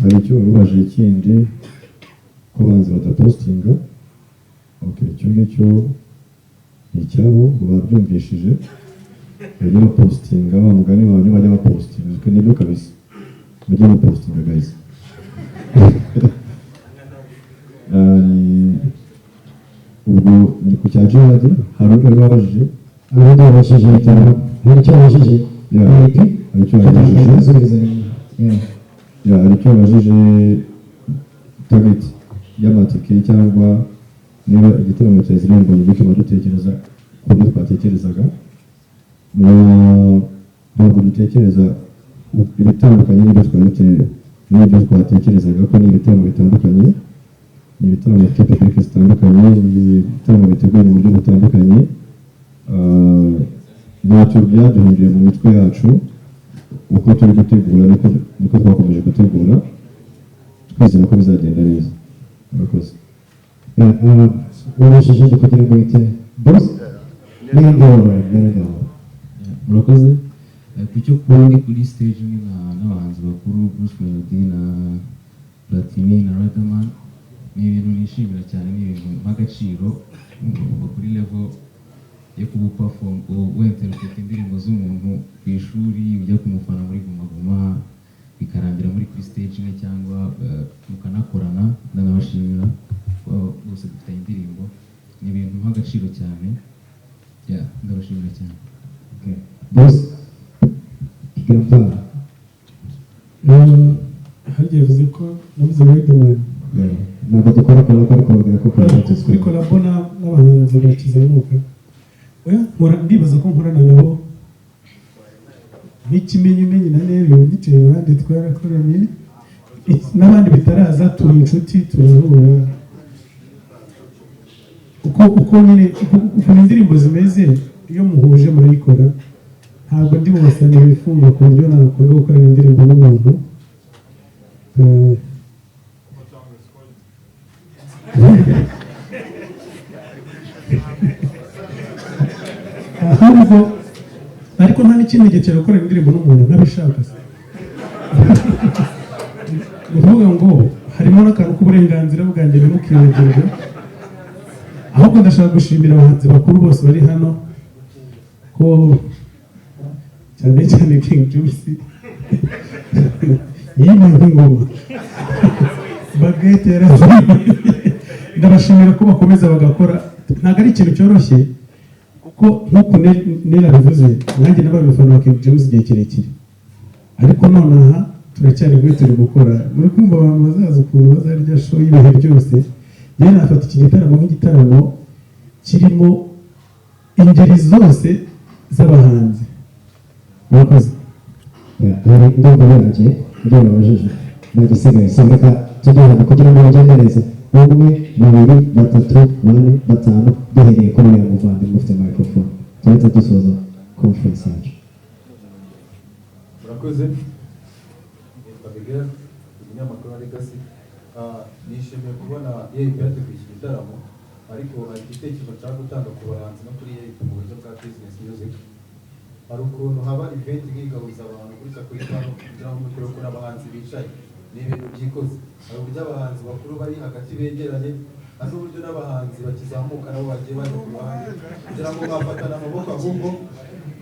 hari icyo urubaje ikindi ko banzi badapostinga icyo ngicyo ni icyabo ngo babyumvishije bajya bapostinga wa mugani wawe bajya bapostinga nibyo kabisa bajya bapostinga guys ubwo ni ku cya Gerard hari undi wabajije
abandi babashije cyane hari icyo babashije
hari icyo babajije target y'amatike cyangwa niba igitaramo cya Israel ngo gikoma dutekereza ku byo twatekerezaga ntabwo dutekereza ibitandukanye n'ibyo twatekerezaga ko ni ibitaramo bitandukanye ni ibitaramo bifite pepe zitandukanye ni ibitaramo biteguye mu buryo butandukanye ntacyo byaduhinduye mu mitwe yacu uko turi gutegura niko twakomeje gutegura twizera ko bizagenda neza murakoze
wabashije kugira ngo wite boss
murakoze ku cyo kuba ndi kuri stage n'abahanzi bakuru Bruce Melodie na Platin na Riderman ni ibintu nishimira cyane ni ibintu nk'agaciro kuva kuri level yo kuba perform wenterefite indirimbo z'umuntu ku ishuri ujya kumufana muri Guma Guma bikarangira muri kuri stage imwe cyangwa mukanakorana ndanabashimira bose dufite indirimbo ni ibintu nk'agaciro cyane ndabashimira cyane
boss kigamfara
harya yavuze ko navuze Riderman
ntabwo dukora kubabwira ko
kuri kolabo n'abahanzi bakizamuka ndibaza ko nkorana nabo nk'ikimenyimenyi na Nero giteye iruhande twarakoranye n'abandi bitaraza turi inshuti turahura uko nyine ukuntu indirimbo zimeze iyo muhuje murayikora ntabwo ndi mubasane bifunga ku buryo nakunda gukorana indirimbo n'umuntu ahubwo ariko nta n'ikindi gihe cyo gukorana indirimbo n'umuntu ntabishaka se uvuga ngo harimo n'akantu k'uburenganzira bwanjye ntimukibagirwe ahubwo ndashaka gushimira abahanzi bakuru bose bari hano ko cyane cyane King James yima nk'ingoma bagete ndabashimira ko bakomeza bagakora ntabwo ari ikintu cyoroshye kuko nk'uko Nera bivuze nanjye n'ababifana ba King James igihe kirekire ariko nonaha turacyari kuri turi gukora muri kumva abantu bazaza ukuntu bazarya show y'ibihe byose rero nafata iki gitaramo nk'igitaramo kirimo ingeri zose z'abahanzi murakoze
hari ndumva birangiye ibyo babajije nagisigaye so reka tujyana kugira ngo bagende neza 1 2 3 4 5 duhereye kuri uriya muvandimwe ufite microphone turahita dusoza conference yacu
murakoze Miguel umunyamakuru wa Legacy nishimiye kubona EAP yateguye iki gitaramo ariko hari igitekerezo nshaka gutanga ku bahanzi no kuri EAP mu buryo bwa business music hari ukuntu haba event nk'igahuza abantu gutya kuri pano kugira ngo mutwe ko n'abahanzi bicaye ni ibintu byikoze hari uburyo abahanzi bakuru bari hagati begeranye hari n'uburyo n'abahanzi bakizamuka nabo bagiye bajya ku ruhande kugira ngo bafatane amaboko ahubwo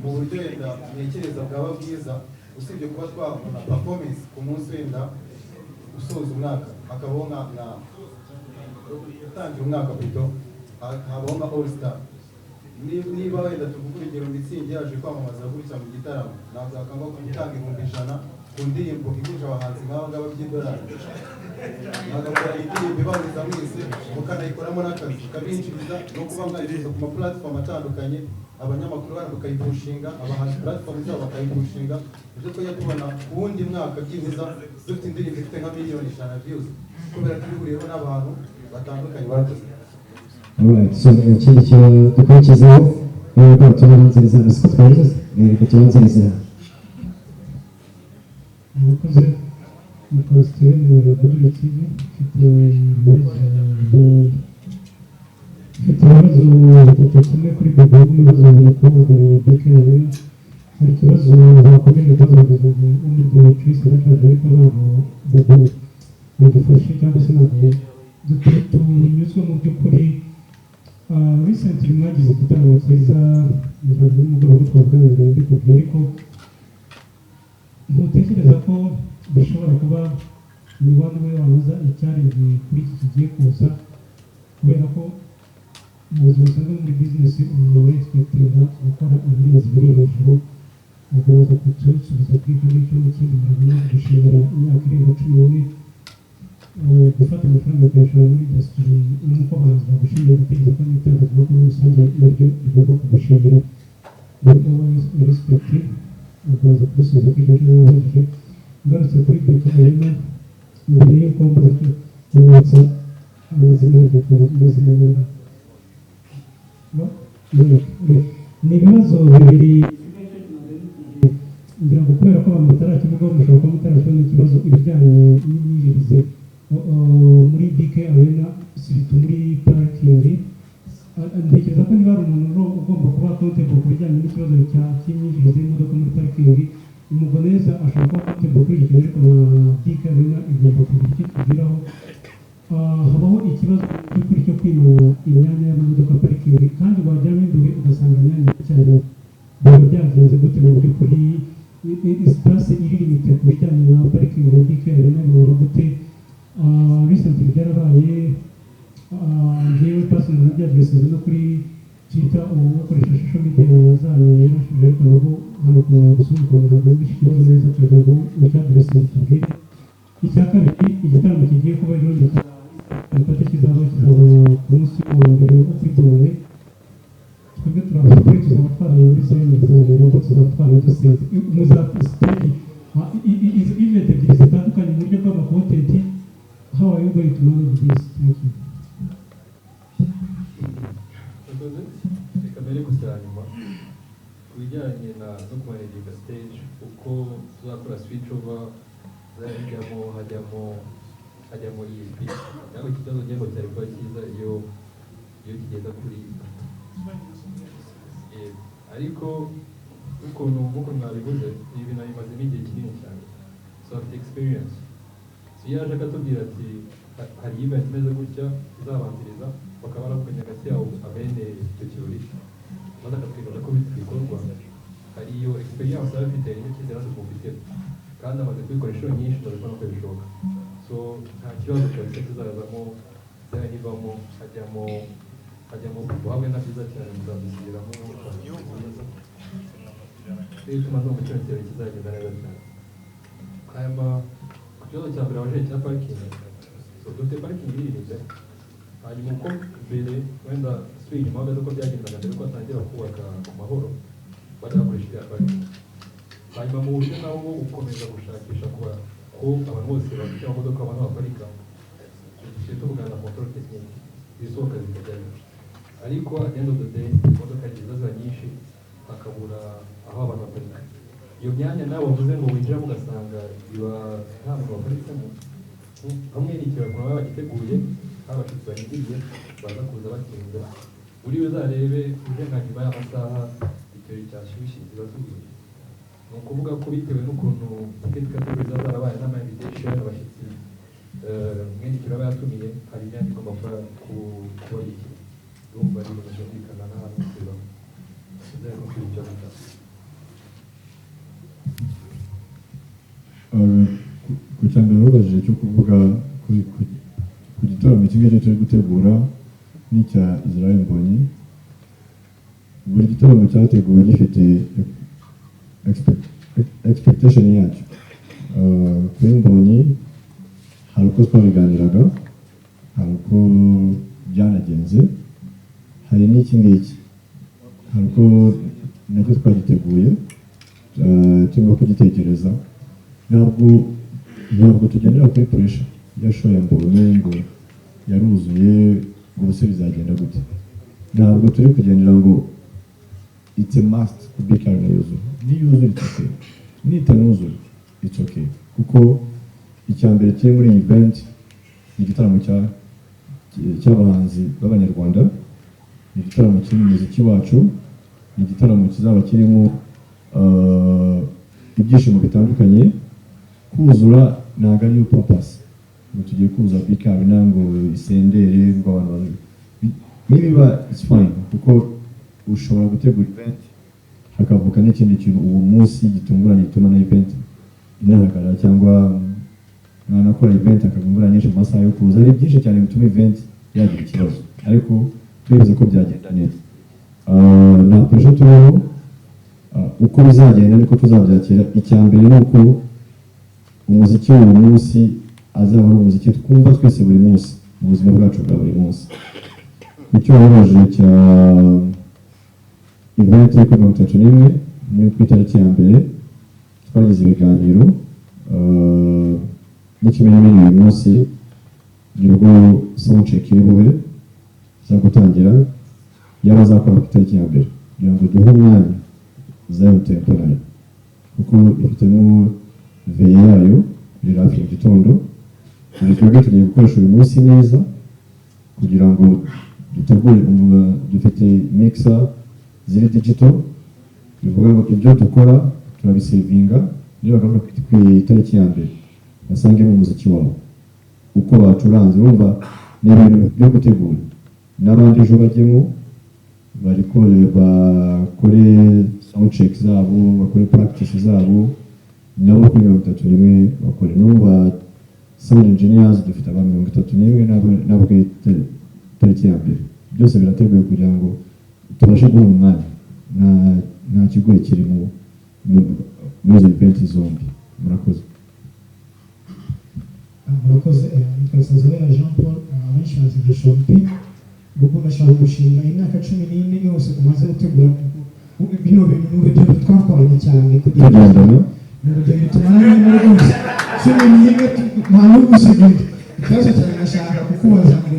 mu buryo wenda ntekereza bwaba bwiza usibye kuba twabona performance ku munsi wenda usoza umwaka hakabaho na utangira umwaka bito habaho nka all star niba wenda tuvuga urugero Mitsingi yaje kwamamaza gutya mu gitaramo ntabwo akanga gutanga 100,000 ku ndirimbo ihuje abahanzi nk'aba ngaba by'idolari bagakora indirimbo ibahuriza mwese mukanayikoramo n'akazi kabinjiriza no kuba mwayishyuza ku maplatform atandukanye abanyamakuru bandi bakayipushinga abahanzi platform zabo bakayipushinga ibyo twajya tubona ku wundi mwaka byibuza dufite indirimbo ifite nka miliyoni 5 views kubera ko ihuriyeho n'abantu batandukanye barakoze.
Alright, so ikindi kintu dukurikizaho rero tubanziriza siko twagize reka tubanziriza
murakoze mukositire mu rwego TV mfite ibibazo bitatu kimwe kuri Bobo n'ibibazo bikomoka mu Bekere hari ikibazo bakomeje kubaza umuryango Chris arashaka ariko ntabwo Bobo badufashe cyangwa se ntabwo tunyuzwe mu by'ukuri recently mwagize igitaramo cyiza n'umugoroba twaganiriye mbikubwiye ariko ntutekereza ko bishobora kuba ni one way wanoza icyaremwe kuri iki kigiye kuza kubera ko mu buzima busanzwe muri business umuntu aba expectinga gukora ibirenze biri hejuru mukomeza kutusubiza kuri icyo ngicyo n'ikindi murabona gushimira imyaka irenga 11 gufata amafaranga ukayashora muri industry nk'uko abahanzi bagushimira gutekereza ko n'itangazamakuru rusange naryo rigomba kugushimira muri always respective ukomeza kudusubiza kuri icyo ngicyo n'abahejije ngarutse kuri Beka Arena mbere y'uko mbaza kubatsa amazina y'amazina ni ibibazo bibiri ngira ngo kubera ko abantu batarakivugaho mushobora kuba mutarashobora n'ikibazo ibijyanye n'imyinjirize muri BK Arena siritu muri parikingi ntekereza ko niba hari umuntu ugomba kuba accountable ku bijyanye n'ikibazo cy'imyinjirize y'imodoka muri parikingi umugoneza ashobora kuba accountable kuri iki ariko na BK Arena igomba kugira icyo tugiraho habaho ikibazo cy'ukuri cyo kwimura imyanya y'amamodoka parikingi kandi wajyamo imbere ugasanga imyanya cyane biba byagenze gute mu by'ukuri espace iri limite ku bijyanye na parikingi ya BK Arena bimera gute recently byarabaye njyewe personally nabyadreseze no kuri Twitter ukoresha social media zanyu yarashije ariko nabo hano gusubika ntabwo bishe ikibazo neza kugira ngo mucyadreseze tubwire icya kabiri igitaramo kigiye kuba irondeka igikorwa kizaba ku munsi wa mbere wo kwigorora twebwe turabakora tuzatwara muri zone zone rero tuzatwara duseze muzastage izo event ebyiri zitandukanye mu buryo bw'amakontenti how are you going to manage this? Thank you.
Reka mbere gusa nyuma ku bijyanye no kumanaging stage uko tuzakora switch over hajyamo EAP cyangwa ikibazo ngengo cyari kuba cyiza iyo kigenda kuri ariko ukuntu nk'uko mwabivuze ibi bintu bimazemo igihe kinini cyane so afite experience so iyo aje akatubwira ati hari event imeze gutya izabanziriza bakaba baravuganye hagati yabo abene icyo kirori maze akatwibaza ko bikorwa hari iyo experience aba afite n'icyizere aje kumufitira kandi amaze kubikora inshuro nyinshi turabona ko bishoboka so nta kibazo kabisa kizazamo zayivamo hajyamo ubuhamwe na byiza cyane muzadusubiramo tumaze mu cyongereza kizagenda neza cyane hanyuma ku kibazo cya mbere abajije cya parikingi, dufite parikingi iririnze, hanyuma uko mbere wenda suye inyuma gato uko byagendaga mbere ko atangira kubaka ku mahoro bajya bakoresha iriya parikingi, hanyuma mu buryo nabo bwo gukomeza gushakisha kuba ko abantu bose bafite amamodoka abantu baparika, dusigaye tuvugana na control technique ibisohoka zikajyayo, ariko at the end of the day imodoka ziza nyinshi hakabura aho abantu baparika. Iyo myanya nawe wavuze ngo winjiramo ugasanga biba nta muntu waparitsemo, hamwe n'ikirango baba bagiteguye abashyitsi barindiriye baza kuza batinda, uri uzarebe uje nka nyuma y'amasaha ikirori cyashyushye ziba zuzuye. Ni ukuvuga ko bitewe n'ukuntu ticket category ziba zarabaye n'ama-invitation abashyitsi mwene ikirori aba yatumiye, hari imyanya igomba kuba yishyuye. Urumva ari ibintu byumvikana n'ahantu hose bibaho. Sinzari no kwiba icyo gutaka.
ku cyambere nababajije cyo kuvuga ku gitaramo kimwe turi gutegura n'icya Israel Mbonyi, buri gitaramo cyateguwe gifite expectation yacyo. Kuri Mbonyi hari uko twabiganiraga, hari uko byanagenze, hari n'iki ngiki, hari uko nacyo twagiteguye turimo kugitekereza. Ntabwo tugendera kuri pressure yashoye Mbonyi ngo yaruzuye ngo ubuse bizagenda gute. Ntabwo turi kugendera ngo it's a must kubika yuzuye, niyuzure it's okay, nitanuzure it's okay, kuko icyambere kiri muri event ni igitaramo cy'abahanzi b'abanyarwanda, ni igitaramo kirimo umuziki wacu, ni igitaramo kizaba kirimo ibyishimo bitandukanye. Kuzura ntabwo ari purpose ngo tugiye kuza bikaba nango isendere ngo abantu nibiba it's fine, kuko ushobora gutegura event hakavuka n'ikindi kintu uwo munsi gitunguranye gituma na event inahagarara, cyangwa mwanakora event akagungura nyinshi mu masaha yo kuza. Ari byinshi cyane bituma event yagira ikibazo, ariko twibuze ko byagenda neza. Nta pressure turiho, uko bizagenda niko tuzabyakira. Icyambere ni uko umuziki w'uyu munsi azaba ari umuziki twumva twese buri munsi mu buzima bwacu bwa buri munsi. Icyo wabajije cya event yo kuri 31 ni ku itariki ya mbere twagize ibiganiro n'ikimenyamenya uyu munsi nibwo sound check iri bube za gutangira yaba azakora ku itariki ya mbere kugira ngo duhe umwanya zayo temporary, kuko ifitemo veye yayo iri hafi mu gitondo. Twebwe tugiye gukoresha uyu munsi neza kugira ngo dutegure, dufite mixer ziri digital, bivuga ngo ibyo dukora turabisevinga, niba bakavuga ku itariki ya mbere basange mu muziki wabo uko bacuranze. Urumva ni ibintu byo gutegura, n'abandi ejo bajyemo bakore sound check zabo, bakore practice zabo, nabo kuri 31 bakore. N'uba sound engineers dufite abantu 31 nabo ku itariki ya mbere. Byose birateguye kugira ngo tubashe guha umwanya, nta kigoye kiri muri izo event zombi. Murakoze.
Murakoze. Nikasazabera Jean Paul, abenshi bazi nka Shompi, ubwo ndashaka gushinga imyaka 14 yose umaze gutegura bino bintu n'urugendo twakoranye cyane kugira ngo n'urugendo tumaranye muri rwose 11 nta n'ugusigaye. Ikibazo cyane nashaka kukubaza ngo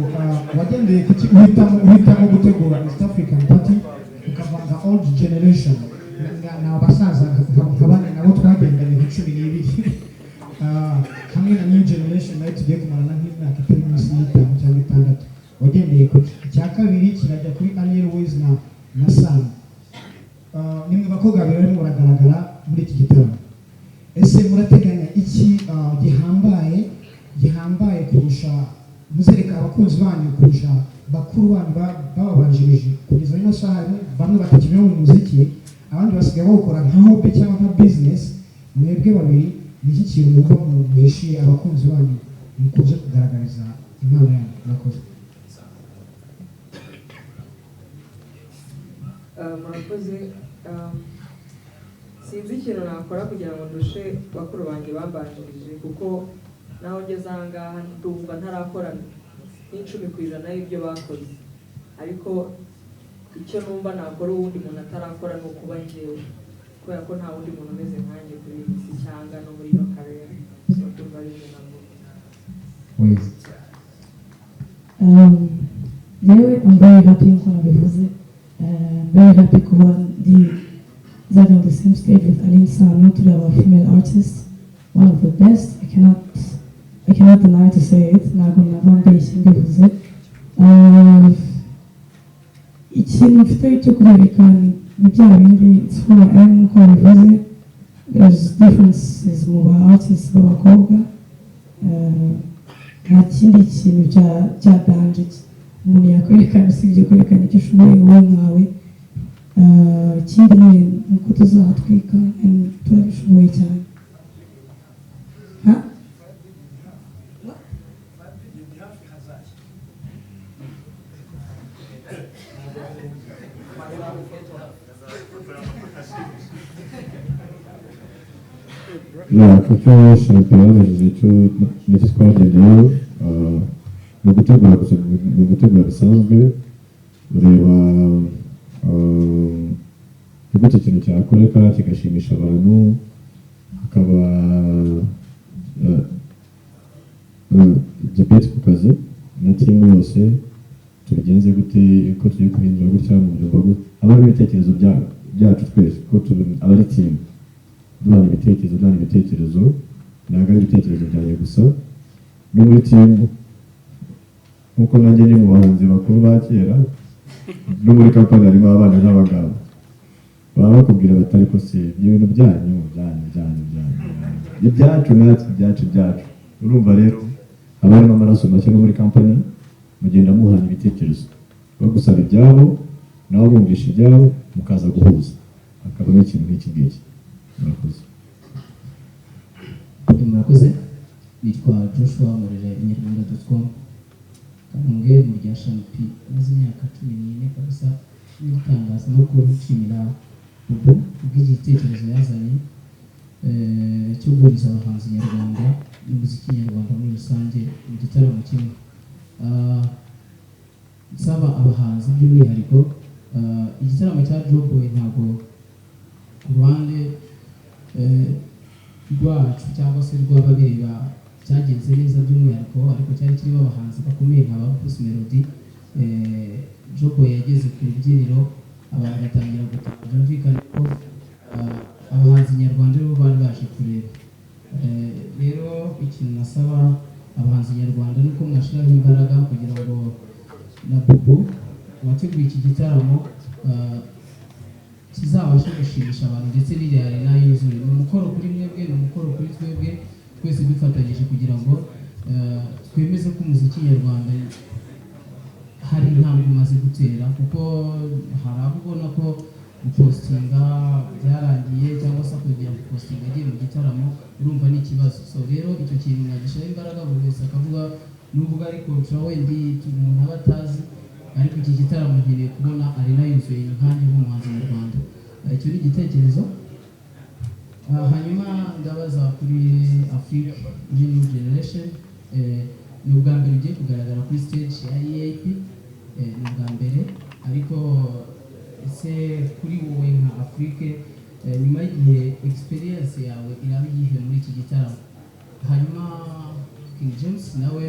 wagendeye kuki uhitamo gutegura East African Party ukavanga old generation n'abasaza nk'abandi nabo twagendanye nka 12 hamwe na new generation nayo tugiye kumarana nk'imyaka itari munsi y'itanu cyangwa itandatu. Wagendeye ku cya kabiri kirajya kuri Ariel, wayz na Sam. Nimwe bakobwa babiri barimo baragaragara muri iki gitaramo. Ese murateganya iki gihambaye kurusha muzereka abakunzi banyu kurusha bakuru banyu bababanjirije kugeza ino saha? Bamwe batakimenya mu muziki, abandi basigaye bawukora nka hobby cyangwa nka business. Mwebwe babiri niki kintu muko mwishiye abakunzi banyu mukunze kugaragariza impano yanyu? Murakoze.
Murakoze. sinzi ikintu nakora kugira ngo ndushe bakuru banjye bambanjirije kuko naho ngeze aha ngaha ndumva ntarakora n'10% y'ibyo bakoze, ariko icyo numva nakora uwundi muntu atarakora ni ukuba njyewe, kubera ko nta wundi muntu umeze nkanjye kuri iyi si cyangwa no muri ino karere. So ndumva ari ibyo navuga.
Yewe I'm very happy nkuko nabivuze, very happy kuba zari on the same stage with Aline Sano, turi aba female artists, one of the best. I cannot deny to say it, ntabwo nabambeshye mbivuze. Ikintu mfite cyo kubereka ni bya bindi it's who I am nkuko nabivuze. There's differences mu ba artists b'abakobwa, nta kindi kintu cya danje umuntu yakwerekana usibye kwerekana icyo ushoboye wowe nkawe. Ikindi ni uko tuzahatwika turabishoboye cyane.
kuko shampiyona icyo n'iki twagezeho ni ugutegura bisanzwe ureba gute ikintu cyakoreka kigashimisha abantu, hakaba debate ku kazi na timu yose tubigenze gute, ko tugiye guhindura gutya mu buryo bwo aba ari ibitekerezo byacu twese ko aba ari timu duhana ibitekerezo ntabwo ari ibitekerezo byanjye gusa no muri timu nkuko nanjye ni mu bahanzi bakuru ba kera no muri kampani harimo abana n'abagabo baba bakubwira batari ko si ibintu byanyu ibyacu natwe ibyacu urumva rero haba harimo amaraso make no muri kampani mugenda muhana ibitekerezo bagusaba ibyabo nawe bumvisha ibyabo mukaza guhuza hakabamo ikintu nk'iki ngiki.
Murakoze. Nitwa Joshua Murere inyarwanda.com kamwe mu rya shampi maze imyaka 14 kabisa n'itangazamakuru nshimira ubu bw'igitekerezo yazanye cyo guhuriza abahanzi nyarwanda n'umuziki nyarwanda muri rusange mu gitaramo kimwe. Nsaba abahanzi by'umwihariko igitaramo cya Joboy ntabwo ku ruhande rwacu cyangwa se rw'ababireba cyagenze neza by'umwihariko, ariko cyari kirimo abahanzi bakomeye nka Bruce Melodie. Joboy yageze ku rubyiniro abantu batangira gutaha, byumvikana ko abahanzi nyarwanda bo bari baje kureba. Rero ikintu nasaba abahanzi nyarwanda nuko mwashiraho imbaraga kugira ngo na Bobo wateguye iki gitaramo kizabasha gushimisha abantu ndetse n'iriya arena yuzuye. Ni umukoro kuri mwebwe, ni umukoro kuri twebwe, twese dufatanyije kugira ngo twemeze ko umuziki nyarwanda hari intambwe umaze gutera, kuko hari abo ubona ko gupostinga byarangiye cyangwa se kugira ngo postinga agiye mu gitaramo urumva ni ikibazo. So rero icyo kintu mwagishaho imbaraga buri wese akavuga nubwo ari kontra wendi umuntu aba atazi, ariko iki gitaramo nkeneye kubona arena yuzuye nkanjye nk'umuhanzi nyarwanda. Icyo ni igitekerezo. Hanyuma ndabaza kuri Africa New Generation, ni ubwa mbere ugiye kugaragara kuri stage ya EAP, ni ubwa mbere, ariko ese kuri wowe nka Afrique nyuma y'igihe experience yawe iraba iyihe muri iki gitaramo? Hanyuma King James nawe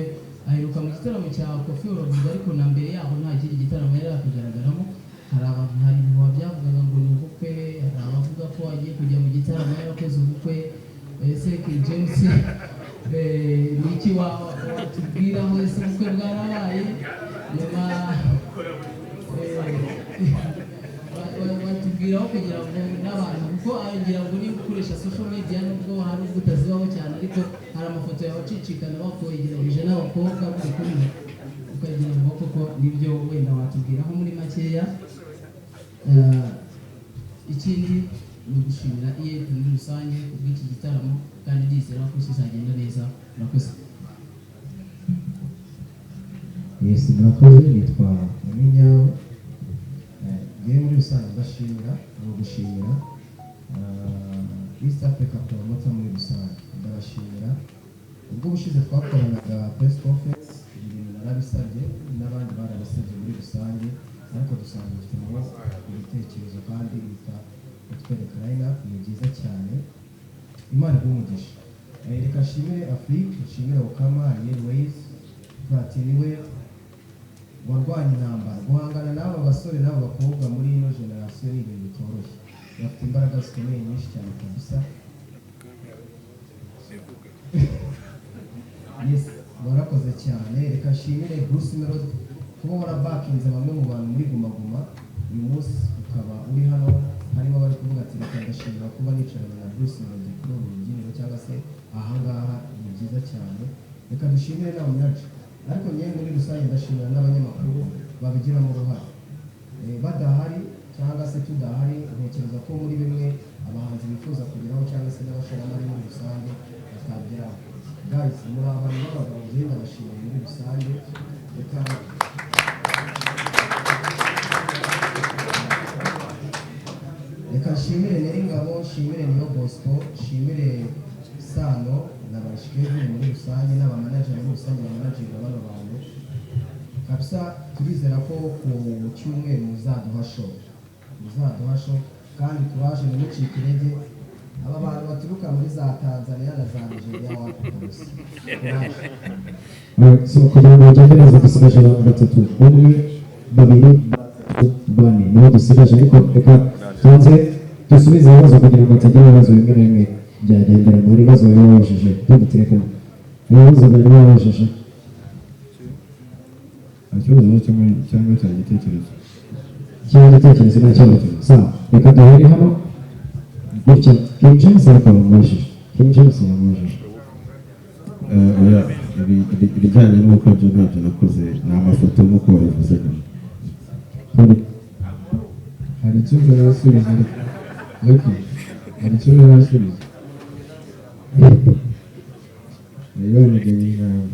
aheruka mu gitaramo cya Kofi Olomide, ariko na mbere yaho nta kindi gitaramo yari akigaragaramo. Hari abantu hari ibihuha byavugaga ngo ni ubukwe, hari abavuga ko agiye kujya mu gitaramo yarakoze ubukwe. Ese King James ni iki watubwiraho? Ese ubukwe bwarabaye? Nyuma watubwiraho kugira ngo n'abantu, kuko ngira ngo niba ukoresha social media nubwo hari ubwo utazibaho cyane, ariko hari amafoto yawe acicikana bakwegeranije n'abakobwa muri kumwe ukagira ngo koko nibyo wenda watubwiraho muri makeya. Ikindi ni ugushimira EAP muri rusange kubw'iki gitaramo, kandi ndizera ko kizagenda neza. Murakoze.
Yes, murakoze. Nitwa Muminyawe. Yewe muri rusange ndashimira no gushimira
East Africa promoter muri rusange ndabashimira ubwo bushize twakoranaga press conference ibintu narabisabye n'abandi barabisabye muri rusange ariko dusanga dufitemo ibitekerezo kandi bitwereka line-up ni byiza cyane Imana iguhe reka nshimire Afrique nshimire Okama ariel wayz platin we warwanya intambara guhangana n'aba basore n'aba bakobwa muri ino generasiyo ni ibintu bitoroshye bafite imbaraga zikomeye nyinshi cyane kabisa yes warakoze cyane reka nshimire Bruce Melody kuba warabakinze bamwe mu bantu muri Guma Guma uyu munsi ukaba uri hano harimo bari kuvuga ati reka ndashimira kuba nicaranye na Bruce Melody kuri uru rubyiniro cyangwa se ahangaha ni byiza cyane reka dushimire n'abanyacu ariko nyewe muri rusange ndashimira n'abanyamakuru babigiramo uruhare badahari cyangwa se tudahari ntekereza ko muri bimwe abahanzi bifuza kugeraho cyangwa se n'abashoramari muri rusange batageraho guys muri abantu b'abagabo njyewe ndabashimiye muri rusange reka nshimire Neringabo nshimire Niyo Bosco nshimire Sano n'abashikejwe muri rusange n'abamanager muri rusange bamanaginga bano bantu kabisa turizera ko ku cyumweru muzaduha show kandi turaje mu mucika intege aba bantu baturuka muri za Tanzania na za Nigeria wakurusi
so kugira ngo bagende neza dusigaje abantu batatu umwe babiri bane niho dusigaje ariko reka tubanze dusubize ibibazo kugira ngo hatagira ibibazo bimwe na bimwe byagendera mu bibazo bari babajije tudutereka ibibazo bari babajije
ikibazo cyangwa cyari igitekerezo
igitekerezo nacyo sawa reka duhere hano gutya King James ariko bamubajije King James yamubajije
ibijyanye n'uko byo ntabyo nakoze ni amafoto nk'uko babivuze
hari icyo narasubiza ariko hari icyo narasubiza niba naganye inama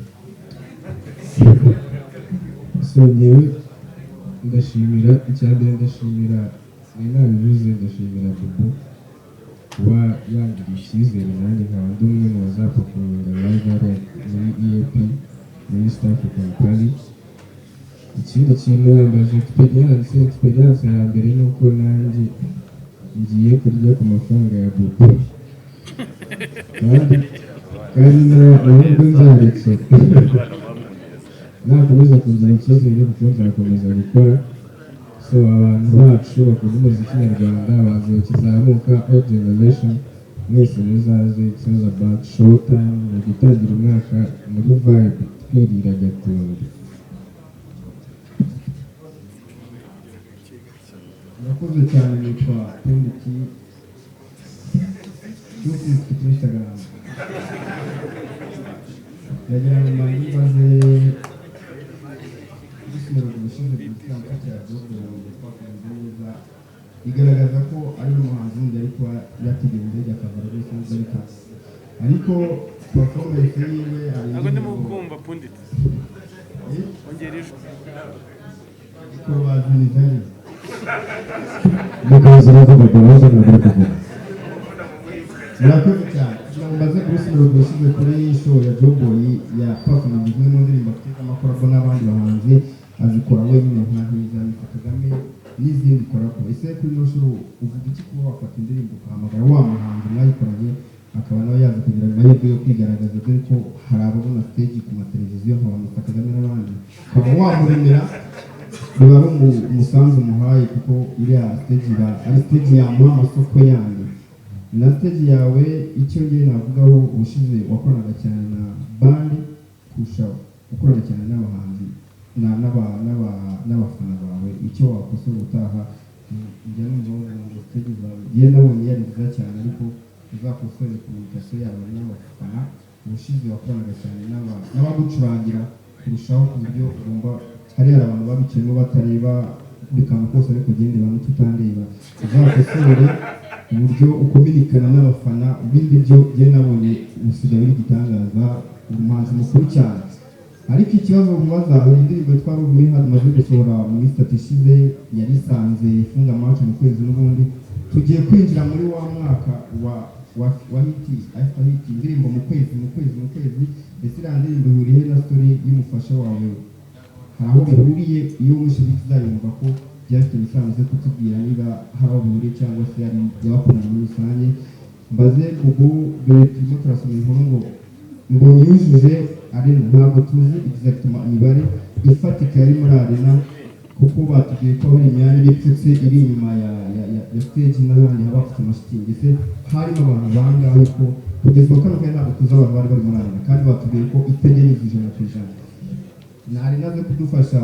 so njyewe ndashimira icyambere ndashimira nabivuze ndashimira Bobo kuba yangiriye icyizere nanjye nkaba ndi umwe mu bazapafominga live muri EAP muri East African Party ikindi kintu yambaje experience ya mbere ni uko nanjye ngiye kurya ku mafaranga ya Bobo kandi ntabwo nzaretse nakomeza kugira icyizere kuko nzakomeza gukora so abantu bacu bakunda umuziki nyarwanda bazi kizamuka all generation mwese muzaze it's all about show time mu gutangira umwaka muri vibe twirira gatunda
Nakoze cyane nitwa Pendiki cyuki kuri Instagram yagira ngo mbaze isumero gushinzwe gutanga cyazo kugira neza igaragaza ko ari umuhanzi wundi ariko yategeye indege akavara rwose neza ariko performance yiwe ari
ntabwo ndimo kumva punditse ongera ijwi
ko bazunizari
mukaza bavuga bavuga kuvuga
murakoze cyane kugira ngo mbaze kuri isumero gushinzwe kuri show ya Joboy ya performance imwe mu ndirimbo afite amakorabo n'abandi bahanzi azikora wenyine nka Hiza Kagame n'izindi korabo ese kuri no shuro uvuga iki kuba wafata indirimbo ukahamagara wa muhanzi mwayikoranye akaba nawe yaza kugira ngo amahirwe yo kwigaragaza dore ko hari ababona stage ku mateleviziyo nk'abantu Kagame n'abandi ukaba wamuremera biba ari umusanzu muhaye kuko iriya stage ari stage yamuha amasoko yandi na stage yawe icyo ngiye navugaho ubushize wakoranaga cyane na band kurusha gukorana cyane n'abahanzi n'abafana bawe icyo wakosora ubutaha njya numva ngo stage zawe ngiye nabonye yari nziza cyane ariko uzakosore komunikasiyo yawe n'abafana ubushize wakoranaga cyane n'abagucurangira kurushaho ku buryo ugomba hari abantu babiciyemo batareba buri kantu kose ariko ugendera n'ututandeba uzakosore uburyo ukominikana n'abafana ibindi byo njye nabonye usigaye uri gitangaza umuhanzi mukuru cyane ariko ikibazo mubaza indirimbo yitwa Rumwe hamaze gusohora muri stati ishize yari isanze ifunga match mu kwezi n'ubundi tugiye kwinjira muri wa mwaka wa hiti after hiti indirimbo mu kwezi ndetse iriya ndirimbo ihuriye na story y'umufasha wawe hari aho bihuriye iyo umushyitsi uzayumva ko byafite ibisanzwe kutubwira niba hari aho bihuriye cyangwa se ari byabakunda muri rusange mbaze ubu dore turimo turasoma inkuru ngo yujuje arena ntabwo tuzi exactement imibare ifatika yari muri arena kuko batubwiye ko hari imyanya y'ipfutse iri inyuma ya stage n'ahandi haba hafite amashitingi se harimo abantu bangahe ko kugeza kano kanya ntabwo tuzi abantu bari muri arena kandi batubwiye ko itegereje ijana na arena zo kudufasha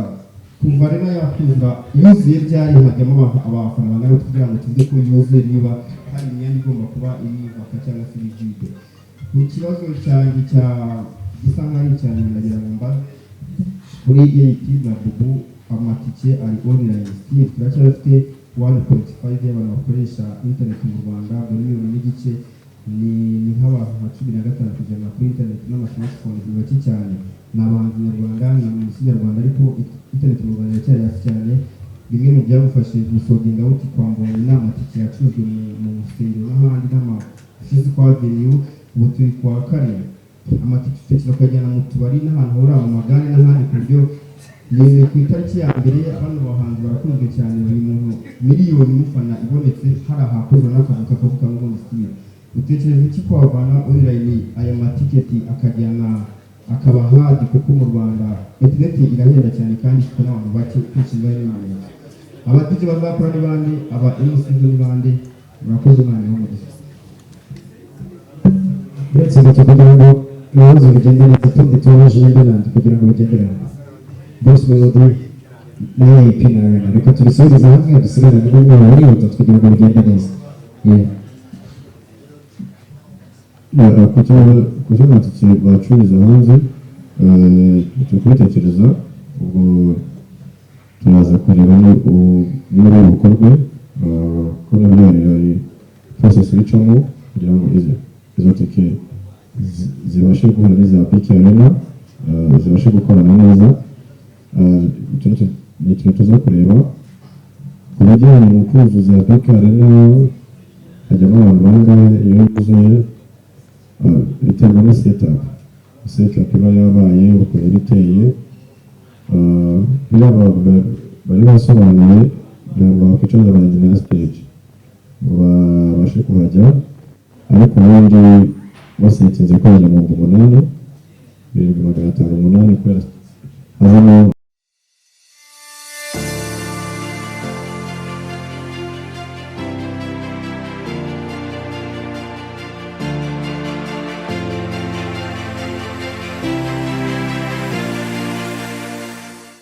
kumva arena yakumva yuzuye ryari hajyamo abafana bangana kugira ngo tuvuge ko yuzuye niba hari imyanya igomba kuba iri vaka cyangwa se iri ku kibazo cyanjye gisa nk'aho cyane ndagira ngo mbaze kuri EIP na bubu amatike ari online still turacyafite 1.5 y'abantu bakoresha internet mu Rwanda muri miliyoni n'igice ni nk'abantu nka 15 kujana kuri internet n'amasmartphone ni bake cyane n'abantu nyarwanda ni mu Kinyarwanda ariko internet mu Rwanda cyari hasi cyane bimwe mu byagufashe gusodinga uti kwambona n'amatike yacurujwe mu nsengero n'ahandi physical venue ubu turi kwa kane amatike bakajyana mu tubari n'ahantu hora mu magare n'ahandi ku buryo ni ku itariki ya mbere abana bahanzi barakunzwe cyane buri muntu miliyoni mufana ibonetse hari ahakozwe n'akavuka kavuka n'ubundi style utekereza iki kwavana online aya matiketi akajyana akaba hadi kuko mu Rwanda internet irahenda cyane kandi ifite n'abantu bake kwishyura n'ibintu abadije bazakora ni bande aba MC ni bande murakoze Imana yo mugisha
uretse gato kugira ngo ibibazo bigende neza tundi tubabaje n'abandi kugira ngo bigende neza Boss Melodie na EIP na Arena reka tubisubize hamwe dusigarane n'umwe wihuta kugira ngo bigende neza
kuki amatike bacururiza hanze turi kubitekereza ubwo turaza kureba niba bukorwe ko nabyo hari process bicamo kugira ngo izo tike zibashe guhura n'iza Big Arena zibashe gukorana neza ni ikintu tuza kureba ku bijyanye mu kuzuza Big Arena hajyamo abantu bangahe iyo yuzuye biterwa na setup iba yabaye ukuntu iteye bari basobanuye kugira ngo bakwicaza abagenzi na stage ngo babashe kuhajya ariko ubundi basetinze ko hajya mu 8,758 kubera hazamo